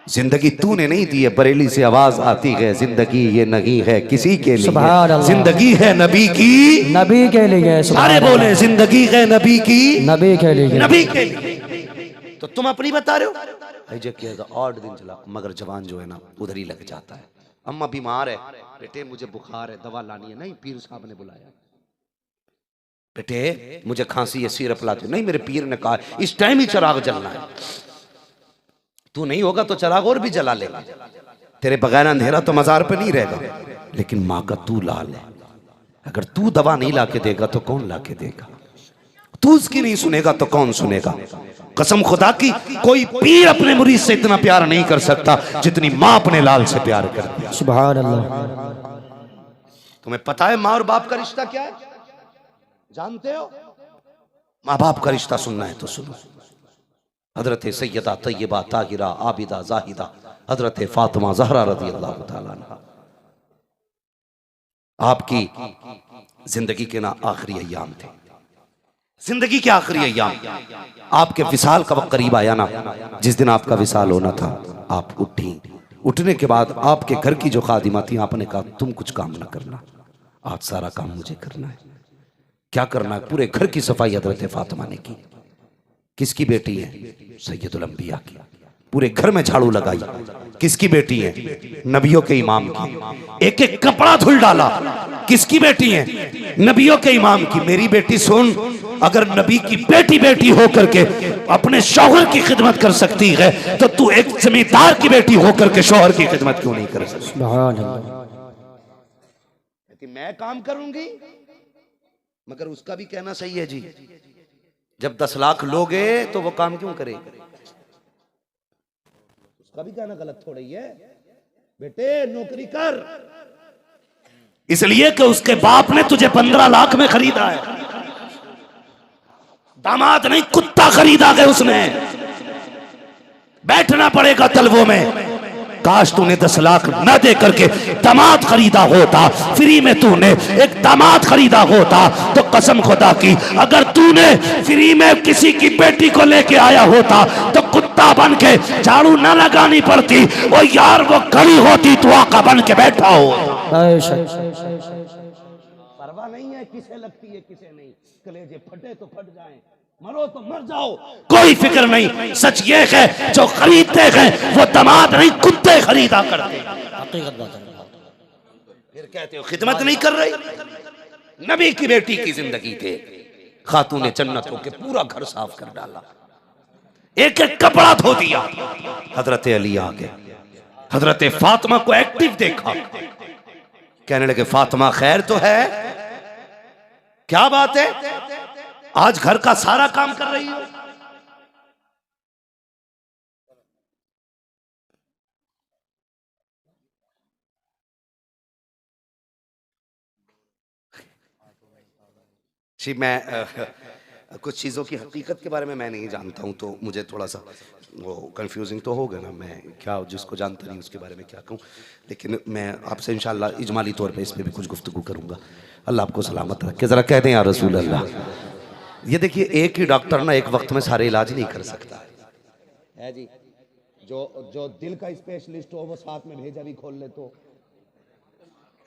जिंदगी तूने नहीं दी है, बरेली से आवाज आती है, जिंदगी ये नहीं है किसी के लिए, जिंदगी है नबी की, नबी के लिए। सारे बोले जिंदगी है नबी की, नबी के लिए, नबी के लिए। तो तुम अपनी बता रहे हो, ऐसे किया 8 दिन चला, मगर जवान जो है ना उधर ही लग जाता है। अम्मा बीमार है, बेटे मुझे बुखार है, दवा लानी है। नहीं, पीर साहब ने बुलाया। बेटे मुझे खांसी है, सिरप लाते। नहीं, मेरे पीर ने कहा इस टाइम ही चिराग जलना है। तू नहीं होगा तो चिराग और भी जला लेगा, तेरे बगैर अंधेरा तो मजार पे नहीं रहेगा। लेकिन माँ का तू लाल है, अगर तू दवा नहीं लाके देगा तो कौन लाके देगा? तू उसकी नहीं सुनेगा तो कौन सुनेगा? कसम खुदा की, कोई पीर अपने मुरीद से इतना प्यार नहीं कर सकता जितनी माँ अपने लाल से प्यार करती है। सुभान अल्लाह। तुम्हें पता है माँ और बाप का रिश्ता क्या है? जानते हो? माँ बाप का रिश्ता सुनना है तो सुनो। हजरत सैयदा तैयबा ताहिरा आबिदा जाहिदा हजरत फातिमा ज़हरा रज़ी अल्लाह तआला अन्हा, आपकी जिंदगी के ना आखिरी अय्याम थे। जिंदगी के आखिरी अय्याम, आपके विसाल का वक्त करीब आया ना। जिस दिन आपका विसाल होना था, आप उठी। उठने के बाद आपके घर की जो खादिमा थी, आपने कहा तुम कुछ काम ना करना, आज सारा काम मुझे करना है। क्या करना है? पूरे घर की सफाई हजरत फातिमा ने की। किसकी बेटी है? सैयदुल अंबिया की। पूरे घर में झाड़ू लगाई। किसकी बेटी है? नबियों के इमाम की। एक एक कपड़ा धुल डाला। किसकी बेटी है? नबियों के इमाम की। मेरी बेटी सुन, अगर नबी की बेटी बेटी होकर के अपने शौहर की खिदमत कर सकती है तो तू एक जमींदार की बेटी होकर के शौहर की खिदमत क्यों नहीं कर सकती? मैं काम करूंगी, मगर उसका भी कहना सही है जी। जब 10 लाख लोगे तो वो काम क्यों करे? उसका भी कहना गलत थोड़ा ही है। बेटे नौकरी कर, इसलिए कि उसके बाप ने तुझे 15 लाख में खरीदा है। दामाद नहीं, कुत्ता खरीदा है उसने। बैठना पड़ेगा तलवों में। काश तूने 10 लाख न दे करके दामाद खरीदा होता, फ्री में तूने एक दामाद खरीदा होता, तो कसम खुदा की अगर तूने फ्री में किसी की बेटी को लेके आया होता तो कुत्ता बन के झाड़ू न लगानी पड़ती। वो यार वो खड़ी होती तो आका बन के बैठा हो। परवाह नहीं है किसे लगती है किसे नहीं। कलेजे फटे तो फट जाएं, मरो तो मर जाओ, कोई फिक्र नहीं। सच ये है जो खरीदते हैं वो दामाद नहीं कुत्ते खरीदा करते। फिर कहते हो खिदमत नहीं कर रही। नबी की बेटी की जिंदगी थे, खातून जन्नत होके पूरा घर साफ कर डाला, एक एक कपड़ा धो दिया। हजरत अली आ गए, हजरत फातिमा को एक्टिव देखा, कहने लगे फातिमा खैर तो है? क्या बात है, आज घर का सारा काम कर रही हो? जी मैं कुछ चीज़ों की हकीकत के बारे में मैं नहीं जानता हूँ, तो मुझे थोड़ा सा वो कंफ्यूजिंग तो होगा ना। मैं क्या जिसको जानता नहीं उसके बारे में क्या कहूँ, लेकिन मैं आपसे इंशाल्लाह इजमाली तौर पे इस पर भी कुछ गुफ्तगू करूँगा। अल्लाह आपको सलामत रखे। ज़रा कह दें या रसूल अल्लाह। ये देखिए, एक ही डॉक्टर ना एक वक्त में सारे इलाज नहीं कर सकता है जी। जो दिल का स्पेशलिस्ट हो वो साथ में भेजा भी खोल ले तो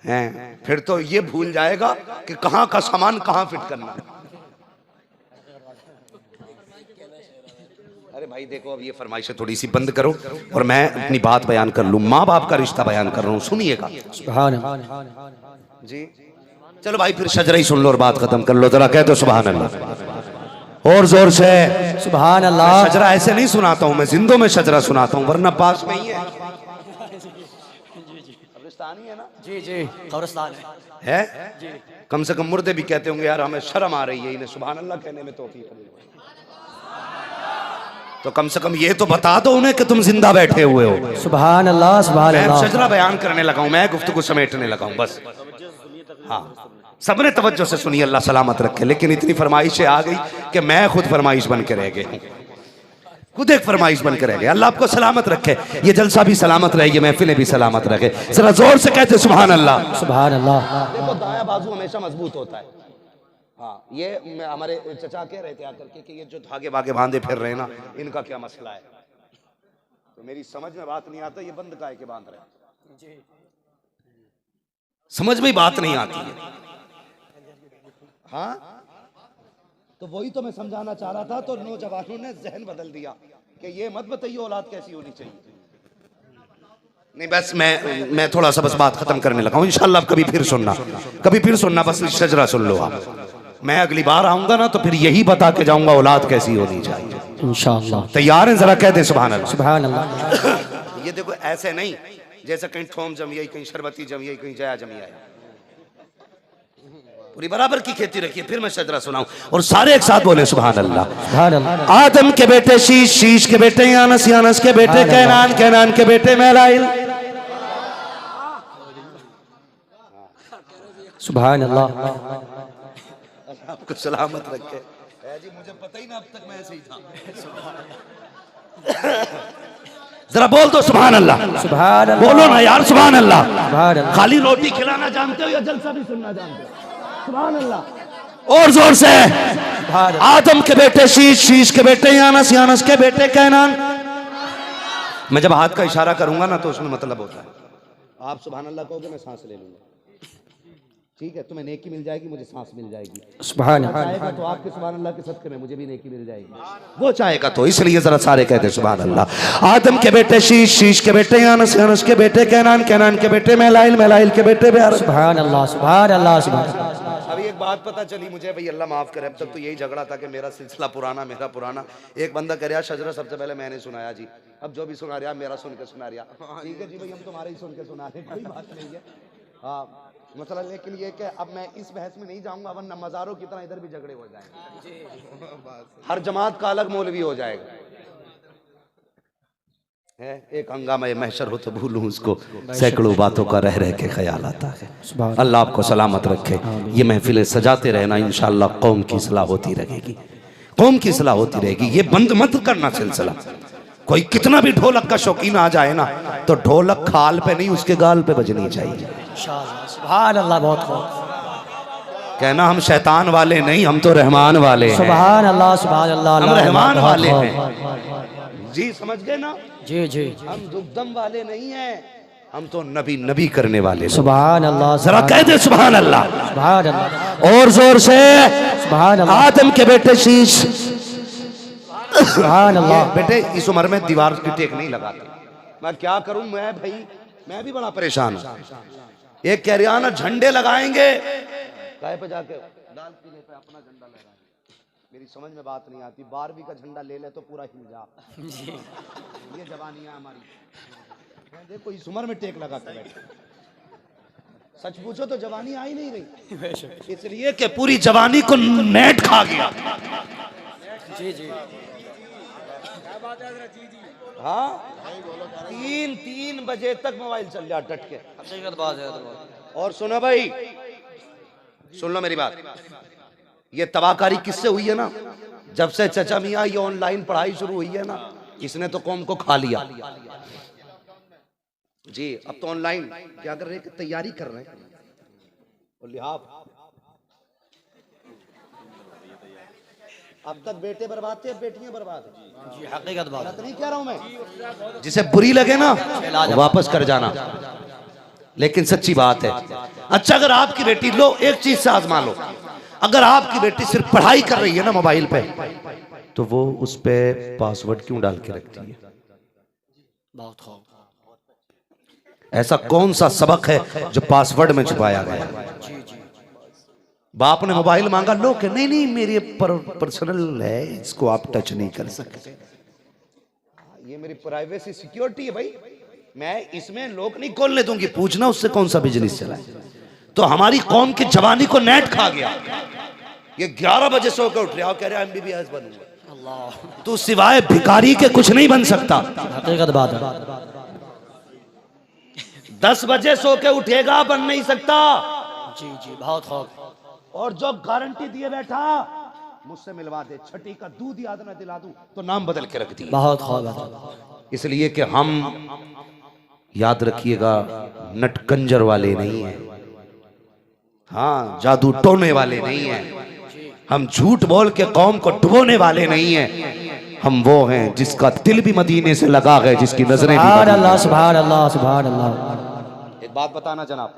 हैं, फिर तो ये भूल जाएगा कि कहाँ का सामान कहाँ फिट करना है। अरे भाई देखो, अब ये फरमाइशें थोड़ी सी बंद करो और मैं अपनी बात बयान कर लूं। माँ बाप का रिश्ता बयान कर रहा हूँ, सुनिएगा जी। चलो भाई फिर शजरा ही सुन लो और बात खत्म कर लो। जरा कह दो सुभान अल्लाह और जोर से सुभान अल्लाह। शजरा ऐसे नहीं सुनाता हूँ मैं, जिंदों में शजरा सुनाता हूँ, वरना पास में ही है। कब्रिस्तान ही है ना? जी जी कब्रिस्तान है। कम से कम मुर्दे भी कहते होंगे यार हमें शर्म आ रही है इन्हें सुभान अल्लाह कहने में, तो कम से कम ये तो बता दो उन्हें कि तुम जिंदा बैठे हुए हो। सुभान अल्लाह सुभान अल्लाह। मैं शजरा बयान करने लगा हूं, मैं गुफ्तगू समेटने लगा हूं बस। हाँ सबने तवज्जो से सुनिए, अल्लाह सलामत रखे। लेकिन इतनी फरमाइशें आ गई कि मैं खुद फरमाइश बन के रह गया, खुद एक फरमाइश बन के रह गया। अल्लाह आपको सलामत रखे, ये जलसा भी सलामत रहे, ये महफिलें भी सलामत रखे। जरा जोर से कहते सुभान अल्लाह सुभान अल्लाह। देखो दाया बाजू हमेशा मजबूत होता है। हाँ ये हमारे चचा कह रहे थे आकर के कि ये जो धागे वागे बांधे फिर रहे ना, इनका क्या मसला है। तो मेरी समझ में बात नहीं आता ये बंद काहे के बांध रहे, समझ में बात नहीं आती है। हाँ तो वही तो मैं समझाना चाह रहा था, तो नौजवानों ने जहन बदल दिया। कि ये मत बताइए औलाद कैसी होनी चाहिए। नहीं बस मैं थोड़ा सा बस बात खत्म करने लगा हूँ। इंशाल्लाह कभी फिर सुनना, बस शजरा सुन लो आप। मैं अगली बार आऊंगा ना तो फिर यही बता के जाऊंगा औलाद कैसी होनी चाहिए इंशाअल्लाह। तैयार हैं? जरा कह दे सुभान अल्लाह। सुभान अल्लाह। ये देखो ऐसे नहीं जैसे कहीं थोम जमी आई, कहीं शरबती जमी आई, कहीं जया जमी आया। पूरी बराबर की खेती रखिए। फिर मैं शजरा सुनाऊं और सारे एक साथ बोले सुभान अल्लाह। सुभान अल्लाह। आदम के बेटे शीश, शीश के बेटे यानस, यानस के बेटे कैनान, कैनान के बेटे मैलाइल। सुभान अल्लाह। आपको सलामत रखे जी। मुझे पता ही ना अब तक मैं ऐसे ही था। जरा बोल दो सुभान अल्लाह। सुभान अल्लाह। बोलो ना यार सुभान अल्लाह। सुभान अल्लाह। खाली रोटी खिलाना जानते हो या जलसा भी सुनना जानते हो? सुभान अल्लाह। और जोर से। आदम के बेटे शीश, शीश के बेटे यानस, यानस के बेटे कैनान। मैं जब हाथ का इशारा करूंगा ना तो उसमें मतलब होता है। आप सुभान अल्लाह कहोगे मैं सांस ले लूंगा। ठीक है, तुम्हें नेकी मिल जाएगी, मुझे सांस मिल जाएगी। सुभान चाहेगा तो आपके सुभान अल्लाह के सदके में मुझे भी नेकी मिल जाएगी। वो चाहेगा तो, इसलिए जरा सारे कहते सुभान अल्लाह। आदम के बेटे शीश, शीश के बेटे यानस, यानस के बेटे कैनान, कैनान के बेटे मैलाइल, मैलाइल के बेटे बेअर। सुभान अल्लाह। सुभान अल्लाह। सुभान। अभी एक बात पता चली मुझे, भाई अल्लाह माफ करे, अब तक तो यही झगड़ा था कि मेरा सिलसिला पुराना, मेरा पुराना। एक बंदा कह रहा शजरा सबसे पहले मैंने सुनाया जी, अब जो भी सुना रहा मेरा सुन के सुना रहा। ठीक है जी भाई, हम तुम्हारे ही सुन के सुना रहे, कोई बात नहीं है। हाँ मसला लेकिन ये कि अब मैं इस बहस में नहीं जाऊंगा, वरना मज़ारों की तरह इधर भी झगड़े हो जाएंगे, हर जमात का अलग मौलवी हो जाएगा। है एक हंगामा महशर हो तो भूलूं उसको, सैकड़ों बातों का रह रह के ख्याल आता है। अल्लाह आपको सलामत रखे। ये महफिलें सजाते रहना, इंशाअल्लाह कौम की इस्लाह होती रहेगी, कौम की इस्लाह होती रहेगी। ये बंद मत करना सिलसिला। कोई कितना भी ढोलक का शौकीन आ जाए ना तो ढोलक खाल पे नहीं उसके गाल पे बजनी चाहिए। सुभान अल्लाह। बहुत खूब। कहना हम शैतान वाले नहीं, हम तो रहमान वाले हैं। सुभान अल्लाह। सुभान अल्लाह। हम रहमान वाले हैं जी, समझ गए ना? जी जी। हम दुगदम वाले नहीं हैं, हम तो नबी नबी करने वाले। सुभान अल्लाह। जरा कह दे सुभान अल्लाह। सुभान अल्लाह। और जोर से। सुभान अल्लाह। आदम के बेटे शीश। सुभान अल्लाह। बेटे इस उम्र में दीवार की टेक नहीं लगाते। मैं क्या करूं, मैं भाई मैं भी बड़ा परेशान हूं। एक कह रहा ना झंडे लगाएंगे, काय पे जाके लाल किले पे अपना झंडा लगाएंगे। मेरी समझ में बात नहीं आती। 12वीं का झंडा ले ले तो पूरा हिल जा। ये जवानी है हमारी। देखो इस उम्र में टेक लगा के बैठे। सच पूछो तो जवानी आ ही नहीं रही, इसलिए कि पूरी जवानी को नेट खा गया। जी जी। हाँ 3 बजे तक मोबाइल चल जा डट के। और सुनो भाई, सुन लो मेरी बात। ये तबाहकारी किससे हुई है ना, जब से चचा मियाँ ये ऑनलाइन पढ़ाई शुरू हुई है ना, इसने तो कौम को खा लिया जी। अब तो ऑनलाइन क्या कर रहे हैं, तैयारी कर रहे हैं। और लिहाज अब तक बेटे बर्बाद थे, अब बेटियां बर्बाद है जी। हकीकत बात नहीं कह रहा हूं मैं, जिसे बुरी लगे ना वापस कर जाना, लेकिन सच्ची बात है। अच्छा अगर आपकी बेटी, लो एक चीज से आजमा लो, अगर आपकी बेटी सिर्फ पढ़ाई कर रही है ना मोबाइल पे, तो वो उस पे पासवर्ड क्यों डाल के रखती है? बहुत खूब। ऐसा कौन सा सबक है जो पासवर्ड में छुपाया गया? बाप ने मोबाइल मांगा, लो के नहीं नहीं मेरी पर्सनल है, इसको आप टच नहीं कर सकते। ये मेरी प्राइवेसी सिक्योरिटी है भाई, मैं इसमें लोग नहीं खोलने दूंगी। पूछना उससे कौन सा बिजनेस चला है। तो हमारी कौम की जवानी को नेट खा गया। ये 11 बजे सो के उठ रहा कह रहा MBBS बनूंगा। तू सिवाय भिखारी के कुछ नहीं बन सकता। हकीकत बात है। 10 बजे सो के उठेगा, बन नहीं सकता। जी जी बहुत खूब। और जो गारंटी दिए बैठा मुझसे मिलवा दे, छठी का दूध याद न दिला दूं तो नाम बदल के रख दिया। बहुत खूब। इसलिए कि हम याद रखिएगा नटकंजर वाले नहीं हैं, हाँ जादू टोने वाले नहीं हैं, हम झूठ बोल के कौम को डुबोने वाले नहीं हैं। हम वो हैं जिसका दिल भी मदीने से लगा है, जिसकी नजरें भी। सुभान अल्लाह। सुभान अल्लाह। सुभान अल्लाह। एक बात बताना जनाब,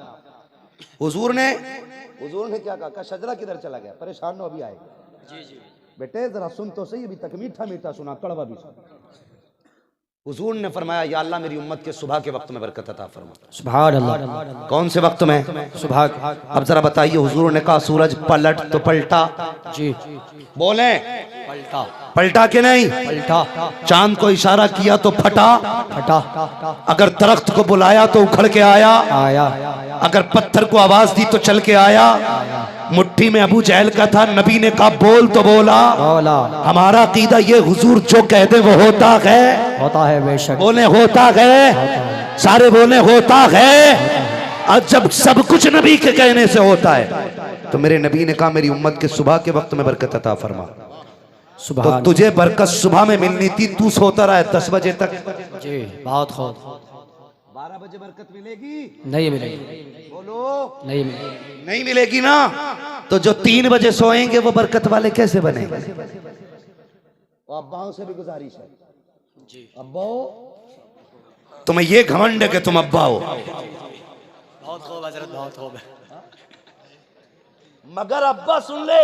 हुजूर ने क्या कहा, शजरा किधर चला गया? परेशान हो, अभी आएगा। जी जी बेटे जरा सुन तो सही, अभी तक मीठा मीठा सुना, कड़वा भी सुना। हुजूर ने फरमाया या अल्लाह मेरी उम्मत के सुबह के वक्त में बरकत अता फरमा। सुभान अल्लाह। कौन से वक्त में? सुबह। अब जरा बताइए, हुजूर ने कहा सूरज पलट तो पलटा, जी बोले पलटा, पलटा के नहीं? पलटा। चांद को इशारा किया तो फटा, फटा। अगर दरख्त को बुलाया तो उखड़ के आया, आया। अगर पत्थर को आवाज दी तो चल के आया। मुट्ठी में अबू जहल का था, नबी ने कहा बोल तो बोला। बोला। हमारा अकीदा ये, हुजूर जो कह दे वो होता है। होता है बेशक। बोले होता है, सारे बोले होता है। और जब सब कुछ नबी के कहने से होता है तो मेरे नबी ने कहा मेरी उम्मत के सुबह के वक्त में बरकत अता फरमा। तो तुझे बरकत सुबह में मिलनी थी, तू सोता रहा 10 बजे तक। जी बहुत खूब। 12 बजे बरकत मिलेगी? नहीं मिलेगी। बोलो नहीं मिलेगी। नहीं मिलेगी ना। तो जो 3 बजे सोएंगे वो बरकत वाले कैसे बनेंगे? अब्बाओं से भी गुजारिश है जी, अब्बाओ तुम्हें ये घमंड है कि तुम अब्बा हो। बहुत खूब हजरत, बहुत खूब। मगर अब्बा सुन ले,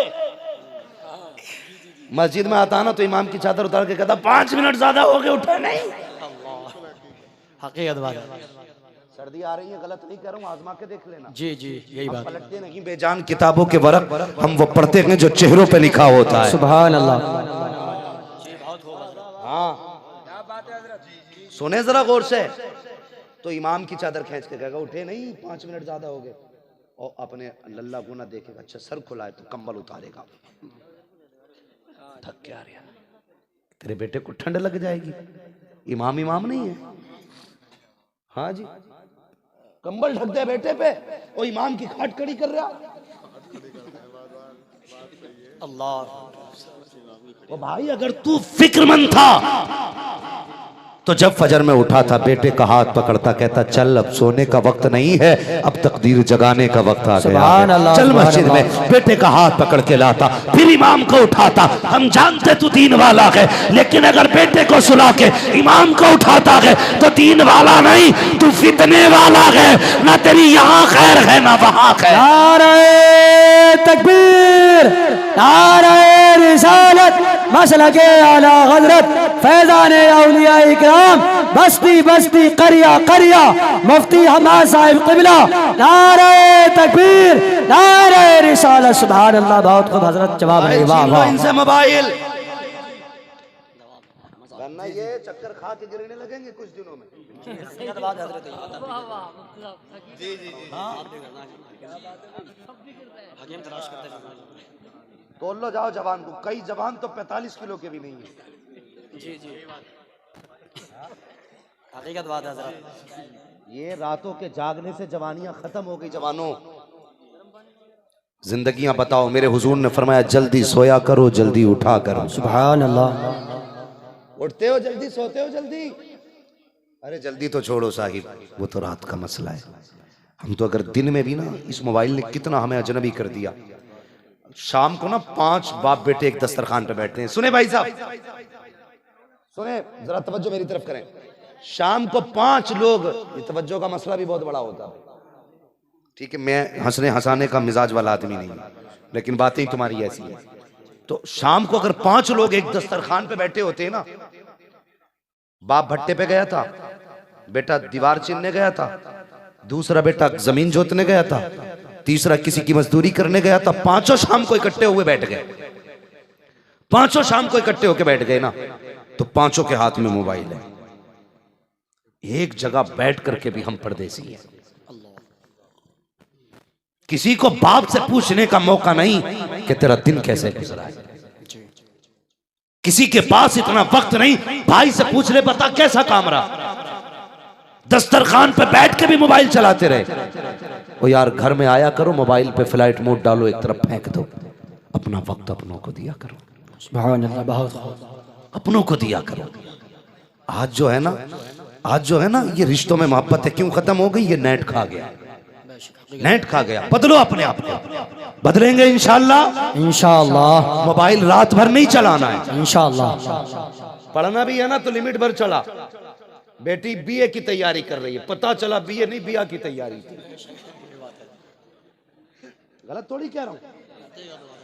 मस्जिद में आता ना तो इमाम की चादर उतार के कहता 5 मिनट ज्यादा हो गए, उठे नहीं। हकीकत बात। सर्दी आ रही है, गलत नहीं कह रहा हूँ, आजमा के देख लेना। जी जी यही बात। पलटते नहीं बेजान किताबों के वरक, हम वो पढ़ते हैं जो चेहरों पे लिखा होता है। सुभान अल्लाह। हाँ सुने जरा गौर से। तो इमाम की चादर खींच के कहेगा उठे नहीं, 5 मिनट ज्यादा हो गए, और अपने लल्ला गुना देखेगा, अच्छा सर खुला है तो कंबल उतारेगा, थक के आ रहा, तेरे बेटे को ठंड लग जाएगी। इमाम इमाम नहीं है। हाँ जी, कंबल ढक दे बेटे पे, वो इमाम की खाट कड़ी कर रहा। अल्लाह। वो भाई अगर तू फिक्रमंद था तो जब फजर में उठा था बेटे का हाथ पकड़ता, कहता चल अब सोने का वक्त नहीं है, अब तकदीर जगाने का वक्त आ गया है। चल मस्जिद में, बेटे का हाथ पकड़ के लाता, फिर इमाम को उठाता। हम जानते तू दीन वाला है, लेकिन अगर बेटे को सुला के इमाम को उठाता है तो दीन वाला नहीं, तू फितने वाला है। ना तेरी यहाँ खैर है ना वहाँ खैर। नारे तकबीर, नारे रिसालत, मसलके आला हजरत फैजाने औलिया इकराम, बस्ती बस्ती करिया करिया, मुफ्ती हमाद साहिब किबला। नारे तकबीर, नारे रिसालत। सुभान अल्लाह। बहुत खूब हजरत, जवाब है। वाह वाह। इनसे मोबाइल वरना ये चक्कर खा के गिरने लगेंगे कुछ दिनों में। जी जी तोल लो जाओ जवान को, कई जवान तो 45 किलो के भी नहीं है। जी जी हकीकत बात है हजरत। ये रातों के जागने से जवानियां खत्म हो गई। जवानों जिंदगियां बताओ। मेरे हुजूर ने फरमाया जल्दी सोया करो, जल्दी उठा करो। सुभान अल्लाह। उठते हो जल्दी, सोते हो जल्दी। अरे जल्दी तो छोड़ो साहिब, वो तो रात का मसला है। हम तो अगर दिन में भी ना, इस मोबाइल ने कितना हमें अजनबी कर दिया। शाम को ना 5 बाप बेटे एक दस्तरखान पे बैठते हैं। सुने भाई साहब, सुने जरा तवज्जो मेरी तरफ करें। शाम को 5 लोग, ये तवज्जो का मसला भी बहुत बड़ा होता है। ठीक है, मैं हंसने हंसाने का मिजाज वाला आदमी नहीं, लेकिन बातें तुम्हारी ऐसी है। तो शाम को अगर 5 लोग एक दस्तरखान पे बैठे होते हैं ना, बाप भट्टे पे गया था, बेटा दीवार चिनने गया था, दूसरा बेटा जमीन जोतने गया था, तीसरा किसी की मजदूरी करने गया था, 5 शाम को इकट्ठे हुए बैठ गए। 5 शाम को इकट्ठे होके बैठ गए ना, तो 5 के हाथ में मोबाइल है। एक जगह बैठ करके भी हम परदेसी हैं। किसी को बाप से पूछने का मौका नहीं कि तेरा दिन कैसे गुजरा है। किसी के पास इतना वक्त नहीं भाई से पूछ ले बता कैसा काम रहा। दस्तरखान पे बैठ के भी मोबाइल चलाते रहे। ओ यार घर में आया करो, मोबाइल पे फ्लाइट मोड डालो, एक तरफ फेंक दो, अपना वक्त अपनों को दिया करो। सुभान अल्लाह। बहुत अपनों को दिया करो। आज जो है ना ये रिश्तों में मोहब्बत है क्यों खत्म हो गई? ये नेट खा गया, नेट खा गया। बदलो अपने आप को, बदलेंगे इंशाअल्लाह। इंशाअल्लाह। मोबाइल रात भर नहीं चलाना है। इंशाअल्लाह। पढ़ना भी है ना तो लिमिट भर चला। बेटी बीए की तैयारी कर रही है, पता चला बीए नहीं बिया की तैयारी थी। गलत थोड़ी कह रहा हूं,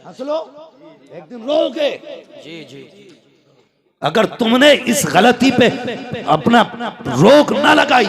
हंस लो, एक दिन रोगे। जी जी अगर तुमने इस गलती पे अपना रोक ना लगाई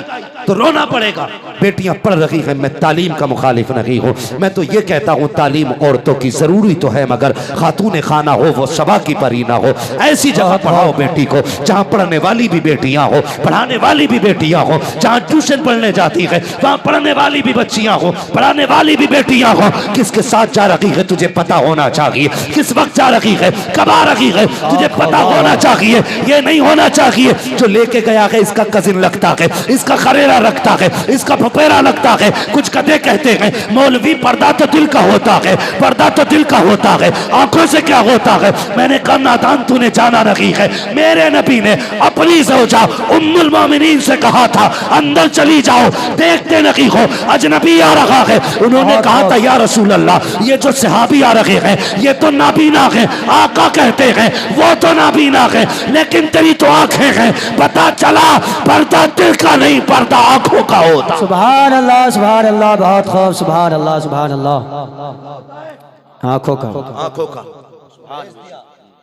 तो रोना पड़ेगा। बेटियां पढ़ रही हैं, मैं तालीम का मुखालिफ नहीं हूँ। मैं तो ये कहता हूँ तालीम औरतों की जरूरी तो है, मगर खातून खाना हो वो सबा की परी ना हो। ऐसी जगह पढ़ाओ बेटी को जहाँ पढ़ने वाली भी बेटियां हो, पढ़ाने वाली भी बेटियां हो, जहाँ ट्यूशन पढ़ने जाती है वहाँ पढ़ने वाली भी बच्चियां हो, पढ़ाने वाली भी बेटियां हो। किसके साथ जा रही है तुझे पता होना चाहिए, किस वक्त जा रही है, कब आ रही है, तुझे पता होना चाहिए। ये नहीं होना चाहिए जो लेके गया है इसका कजिन लगता है, इसका खरेरा रखता है, इसका फपेरा लगता है। कुछ कदे कहते हैं मौलवी पर्दा तो दिल का होता है, पर्दा तो दिल का होता है, आंखों से क्या होता है। मैंने कहा नादान तूने जाना नहीं है। मेरे नबी ने अपनी ज़ौजा उम्मुल मोमिनीन से कहा था अंदर चली जाओ, देखते नहीं हो अजनबी आ रहा है। उन्होंने कहा था या रसूल अल्लाह ये जो सहाबी आ रहे हैं ये तो नाबीना है। आका कहते हैं वो तो नाबीना है, लेकिन तेरी तो आंखें हैं। पता चला पर्दा दिल का नहीं, पर्दा आंखों का होता। सुभान अल्लाह, सुभान अल्लाह, बहुत खूब, सुभान अल्लाह, सुभान अल्लाह। आंखों का, आंखों का।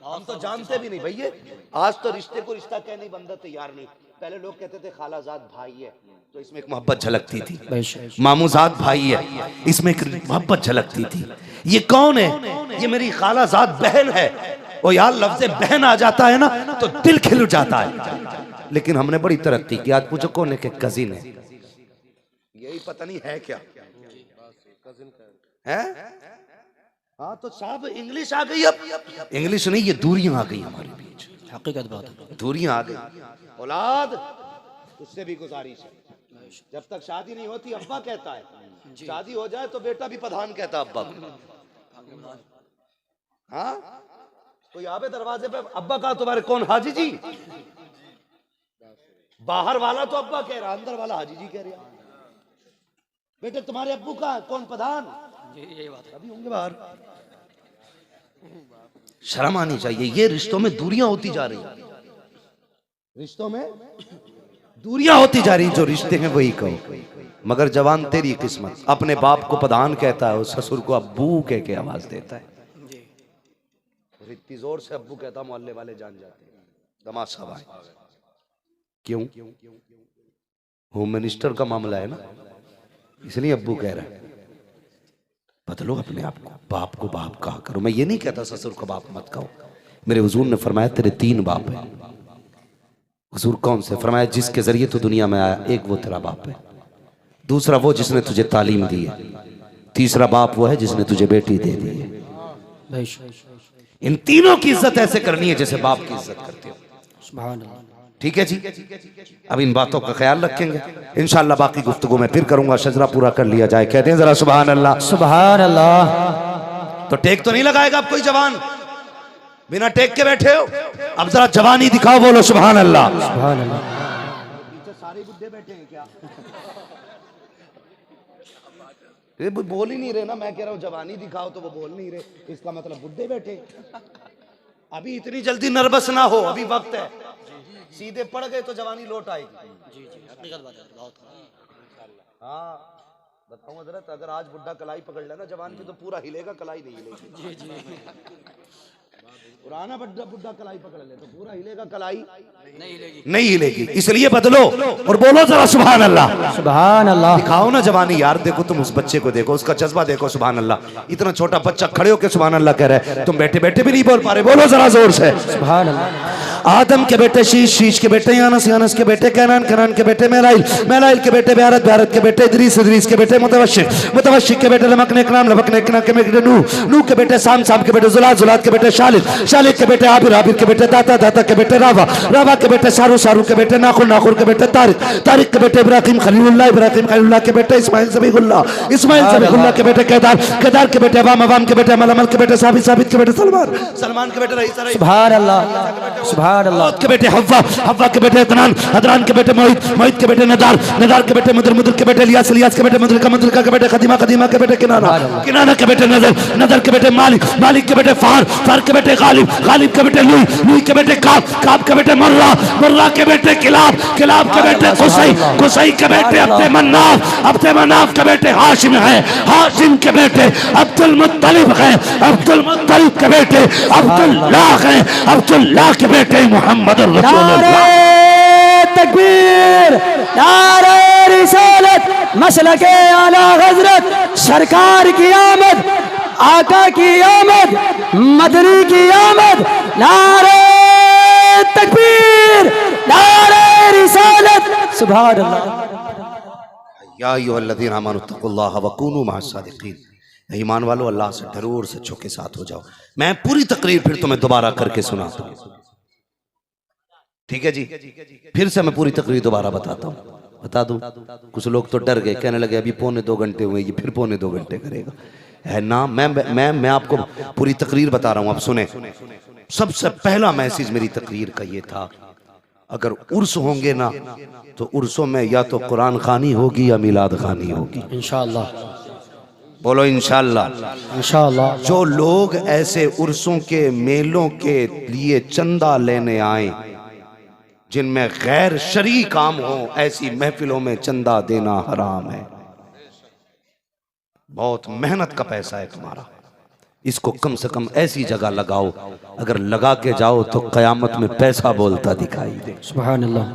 हम तो जानते भी नहीं भैया, आज तो रिश्ते को रिश्ता कहने बंदा तैयार नहीं। पहले लोग कहते थे खालाजाद भाई है तो इसमें एक मोहब्बत झलकती थी, मामूजाद भाई है इसमें एक मोहब्बत झलकती थी। ये कौन है? ये मेरी खालाजाद बहन है। ओ यार लफ्ज़ बहन आ जाता है ना तो दिल खिल जाता है। लेकिन हमने बड़ी तरक्की की। आज पूछो कौन है? के कजिन है। यही पता नहीं है क्या है? हाँ तो साहब इंग्लिश आ गई। अब इंग्लिश नहीं, ये दूरियां आ गई हमारे बीच। हकीकत बात है, दूरियां आ गई। औलाद उससे भी गुजारिश है, जब तक शादी नहीं होती अब्बा कहता है, शादी हो जाए तो बेटा भी प्रधान कहता अब्बा को। हाँ कोई आवे दरवाजे पे, अब्बा कहा तुम्हारे कौन? हाजी जी। बाहर वाला तो अब्बा कह रहा, अंदर वाला हाजी जी कह रहा। बेटे तुम्हारे अब्बू का कौन? प्रधान। यही बात है, अभी होंगे बाहर। शर्म आनी चाहिए। ये रिश्तों में दूरियां होती जा रही, रिश्तों में दूरियां होती जा रही। जो रिश्ते हैं वही कहो। मगर जवान तेरी किस्मत, अपने बाप को प्रधान कहता है और ससुर को अब्बू कह के आवाज देता है। इतनी जोर से अब्बू कहता मोहल्ले वाले जान जाते हैं दमाद साहब आए। क्यों? होम मिनिस्टर का मामला है ना, इसलिए अब्बू कह रहा है। बदलो अपने आप को, बाप को बाप कहा करो। मैं ये नहीं कहता ससुर को बाप मत कहो। मेरे हुजूर ने फरमाया तेरे 3 बाप हैं। हुजूर कौन से? फरमाया जिसके जरिए तू दुनिया में आया, एक वो तेरा बाप है, दूसरा वो जिसने तुझे तालीम दी है, तीसरा बाप वो है जिसने तुझे बेटी दे दी है। इन तीनों की इज्जत ऐसे करनी है जैसे बाप की इज्जत करते हो। सुभान अल्लाह। ठीक है जी, अब इन बातों का ख्याल रखेंगे। इंशाअल्लाह बाकी गुफ्तगू में फिर करूंगा। शजरा पूरा कर लिया जाए। कहते हैं जरा सुभान अल्लाह, सुभान अल्लाह। तो टेक तो नहीं लगाएगा अब कोई जवान? बिना टेक के बैठे हो? अब जरा जवानी दिखाओ, बोलो सुभान अल्लाह। सुभान अल्लाह। पीछे सारे बुड्ढे बैठे हैं क्या? ये बोल ही नहीं रहे ना। मैं कह रहा हूँ जवानी दिखाओ तो वो बोल नहीं रहे, इसका मतलब बुड्ढे बैठे। अभी इतनी जल्दी नर्वस ना हो, अभी वक्त है। सीधे पड़ गए तो जवानी लौट आएगी। जी जी हकीकत बात है, बहुत। हाँ बताऊँ हजरत, अगर आज बुड्ढा कलाई पकड़ लेना जवान की तो पूरा हिलेगा, कलाई नहीं हिलेगी। जी जी पुराना बुड्ढा कलाई पकड़ ले तो पूरा हिलेगा, कलाई नहीं हिलेगी। इसलिए बदलो और बोलो जरा सुभान अल्लाह, सुभान अल्लाह। दिखाओ ना जवानी यार। देखो तुम उस बच्चे को देखो, उसका जज्बा देखो। सुभान अल्लाह, इतना छोटा बच्चा खड़े होकर सुभान अल्लाह कह रहा है। तुम बैठे बैठे भी नहीं बोल पा रहे, बोलो जरा जोर से सुभान अल्लाह। आदम के बेटे शीश, शीश के बेटे यानस, यानस के बेटे कैनान, कैनान के बेटे मेलाइल, मेलाइल के बेटे ब्यारत, ब्यारत के बेटे इदरीस, इदरीस के बेटे मुतवशिक, मुतवशिक के बेटे लमक ने इकराम, लमक ने इकराम के बेटे नूह, नूह के बेटे साम, साम के बेटे जुलात, जुलात के बेटे शालिद, शालिद के बेटे आबिर, आबिर के बेटे दाता, दाता के बेटे रावा, रावा के बेटे सारू, सारू के बेटे नाखुर, नाखुर के बेटे तारिक, तारिक के बेटे इब्राहिम खलीलुल्लाह, इब्राहिम खलीलुल्लाह के बेटे इस्माइल ज़बीहुल्लाह, इस्माइल ज़बीहुल्लाह के बेटे केदार, केदार के बेटे अवाम, अवाम के बेटे अमल, अमल के बेटे साबित, साबित के बेटे सलमान, सलमान के बेटे रईस, रईस, सुभान अल्लाह, सुभान अल्लाह। के बेटे हव्वा, हव्वा के बेटे अदनान, अदनान के बेटे मोहित, मोहित के बेटे नदार, नदार के बेटे मुदर, मुदर के बेटे इलियास, इलियास के बेटे मुदरिका, मुदरिका के बेटे खदीमा, खदीमा के बेटे किनाना, किनाना के बेटे नजर, नजर के बेटे मालिक, मालिक के बेटे फार, फार के बेटे गालिब, गालिब के बेटे लुई, लुई के बेटे काब, काब के बेटे मर्रा, मर्रा के बेटे किलाब, किलाब के बेटे कुसई, कुसई के बेटे अब्दे मन्नाफ, अब्दे मन्नाफ के बेटे हाशिम है, हाशिम के बेटे अब्दुल मुत्तलिब है, अब्दुल मुत्तलिब के बेटे अब्दुल्लाह है, अब्दुल्लाह के बेटे मोहम्मद रसूलुल्लाह। तकबीर, नारे रिसालत, मसलके आला हजरत, सरकार की आमद, आका की आमद, मदनी की आमद, नारे तकबीर, नारे रिसालत, सुभान अल्लाह। या अय्युहल्लज़ीना आमनू तक़ुल्लाह व कूनू मअस-सादिक़ीन। ईमान वालों, अल्लाह से डरो और सच्चों के साथ हो जाओ। मैं पूरी तकरीर फिर तुम्हें दोबारा करके सुनाता हूँ, ठीक है जी? फिर से मैं पूरी तकरीर दोबारा बताता हूँ, बता दूं। कुछ लोग तो डर गए, कहने लगे अभी 2.25 घंटे हुए, ये फिर 2.25 घंटे करेगा, है ना? मैं आपको पूरी तकरीर बता रहा हूँ, अब सुने। सबसे पहला मैसेज मेरी तकरीर का ये था, अगर उर्स होंगे ना तो उर्सों में या तो कुरान खानी होगी या मिलाद खानी होगी, इंशाअल्लाह। बोलो इंशाअल्लाह, इंशाअल्लाह। जो लोग ऐसे उर्सों के मेलों के लिए चंदा लेने आए जिनमें गैर शरई काम हो, ऐसी महफिलों में चंदा देना हराम है। बहुत मेहनत का पैसा है तुम्हारा, इसको कम से कम ऐसी जगह लगाओ, अगर लगा के जाओ तो कयामत में पैसा बोलता दिखाई दे। सुभान अल्लाह।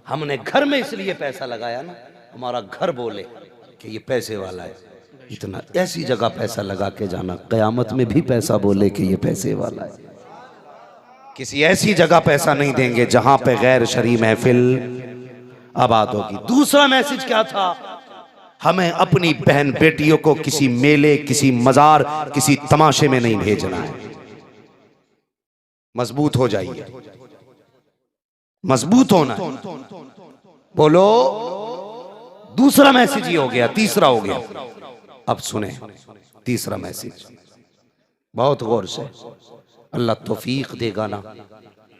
हमने घर में इसलिए पैसा लगाया ना, हमारा घर बोले कि ये पैसे वाला है। इतना ऐसी जगह पैसा लगा के जाना, कयामत में भी पैसा बोले कि ये पैसे वाला है। किसी ऐसी जगह पैसा नहीं देंगे जहां पे गैर शरई महफिल आबाद होगी। दूसरा मैसेज क्या था? हमें अपनी बहन बेटियों को किसी मेले, किसी मजार, किसी तमाशे में नहीं भेजना है। मजबूत हो जाइए, मजबूत होना है। बोलो, दूसरा मैसेज ये हो गया। तीसरा हो गया, अब सुने तीसरा मैसेज बहुत गौर से। अल्लाह तौफीक देगा ना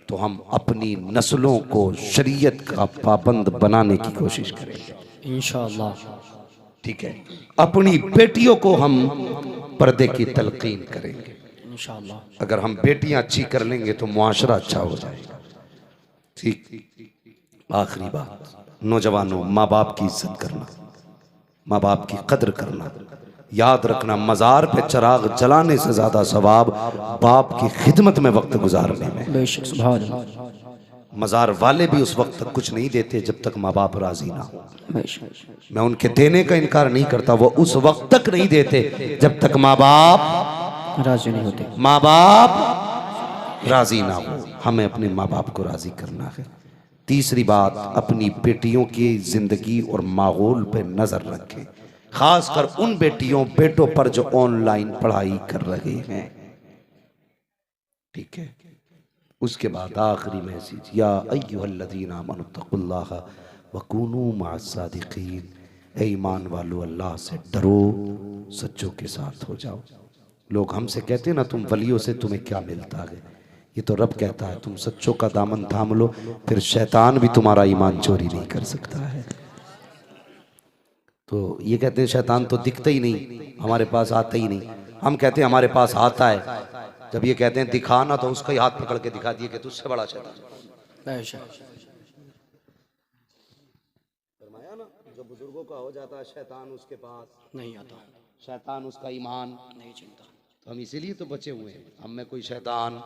तो हम अपनी नस्लों को शरीयत का पाबंद बनाने की कोशिश करेंगे इंशाअल्लाह, ठीक है? अपनी बेटियों को हम पर्दे की तलकीन करेंगे इंशाअल्लाह। अगर हम बेटियां अच्छी कर लेंगे तो मुआशरा अच्छा हो जाएगा, ठीक? आखिरी बात, नौजवानों, माँ बाप की इज्जत करना, माँ बाप की कदर करना। याद रखना, मजार पे चिराग जलाने से ज्यादा सवाब बाप की खिदमत में वक्त गुजारने में। बेशक, सुभान अल्लाह। मजार वाले भी उस वक्त तक कुछ नहीं देते जब तक माँ बाप राजी ना हो। बेशक। मैं उनके देने का इनकार नहीं करता, वो उस वक्त तक नहीं देते जब तक माँ बाप राजी नहीं होते, माँ बाप राजी ना हो। हमें अपने माँ बाप को राजी करना है। तीसरी बात, अपनी बेटियों की जिंदगी और माहौल पे नजर रखें, खासकर उन बेटियों बेटों पर जो ऑनलाइन पढ़ाई कर रहे हैं, ठीक है? उसके बाद आखिरी मैसेज, या अय्युहल्लज़ीना आमनू तक़ुल्लाह व कूनू मअस-सादिक़ीन। ऐ ईमान वालों, अल्लाह से डरो, सच्चों के साथ हो जाओ। लोग हमसे कहते हैं ना, तुम वलियों से तुम्हें क्या मिलता है? ये तो रब कहता है, तुम सच्चों का दामन थाम लो, फिर शैतान भी तुम्हारा ईमान चोरी नहीं कर सकता है। तो ये कहते हैं शैतान तो दिखता ही नहीं, हमारे पास आता ही नहीं। हम कहते हैं हमारे पास आता है। जब ये कहते हैं दिखा ना, तो उसका ही हाथ पकड़ के दिखा दिए कि तुझसे बड़ा शैतान। फरमाया ना, जो बुजुर्गों का हो जाता है शैतान उसके पास नहीं आता, शैतान उसका ईमान नहीं चिंता। तो हम इसीलिए तो बचे हुए हैं, हम में कोई शैतान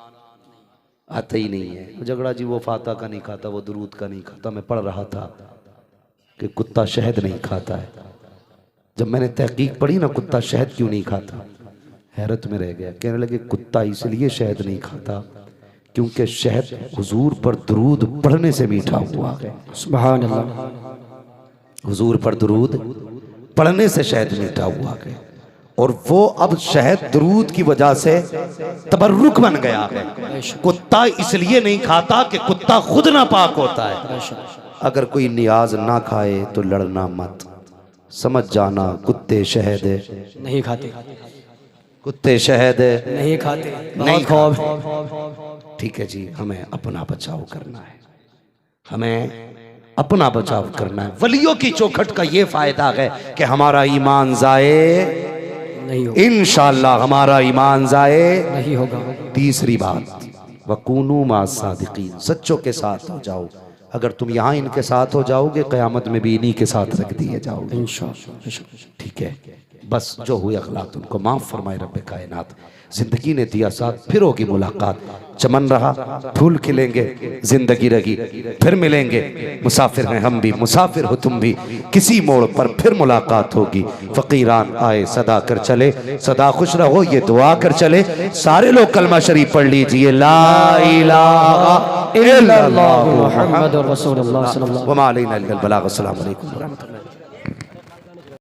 आता ही नहीं है। झगड़ा जी वो फाता का नहीं खाता, वो दुरूद का नहीं खाता। मैं पढ़ रहा था कि कुत्ता शहद नहीं खाता है। जब मैंने तहकीक पढ़ी ना, कुत्ता शहद क्यों नहीं खाता, हैरत में रह गया। कहने लगे कुत्ता इसलिए शहद नहीं खाता क्योंकि शहद हुजूर पर दुरूद पढ़ने से मीठा हुआ है। सुभान अल्लाह। हुजूर पर दुरूद पढ़ने से शहद मीठा हुआ है, और वो अब शहद दुरूद की वजह से तबर्रुक बन गया है। कुत्ता इसलिए नहीं खाता कि कुत्ता खुद ना पाक होता है। अगर कोई नियाज ना खाए तो लड़ना मत, समझ जाना कुत्ते शहद नहीं खाते, कुत्ते शहद नहीं खाते, नहीं बहुत खौफ। ठीक है जी, हमें अपना बचाव करना है, हमें अपना बचाव करना है। वलियों की चौखट का ये फायदा है कि हमारा ईमान जाए नहीं होगा, इंशाअल्लाह हमारा ईमान जाए नहीं होगा। तीसरी बात, वकूनू मा सादिकीन, सच्चों के साथ हो जाओ। अगर तुम यहाँ इनके साथ हो जाओगे, क़यामत में भी इन्हीं के साथ रख दिए जाओगे इंशाअल्लाह। ठीक है। बस जो हुए अखलाक उनको माफ़ फरमाए रब्बे कायनात। जिंदगी ने दिया साथ, फिर होगी मुलाकात। चमन रहा, फूल खिलेंगे, जिंदगी रही, फिर मिलेंगे। मुसाफिर हैं हम भी, मुसाफिर हो तुम भी, किसी मोड़ पर फिर मुलाकात होगी। फकीरान आए सदा कर चले, सदा खुश रहो ये दुआ कर चले। सारे लोग कलमा शरीफ पढ़ लीजिए, ला इलाहा इल्लल्लाह मुहम्मदुर रसूलुल्लाह सल्लल्लाहु अलैहि वसल्लम। वमा अलैना इल्लल बलाग। अस्सलामु अलैकुम।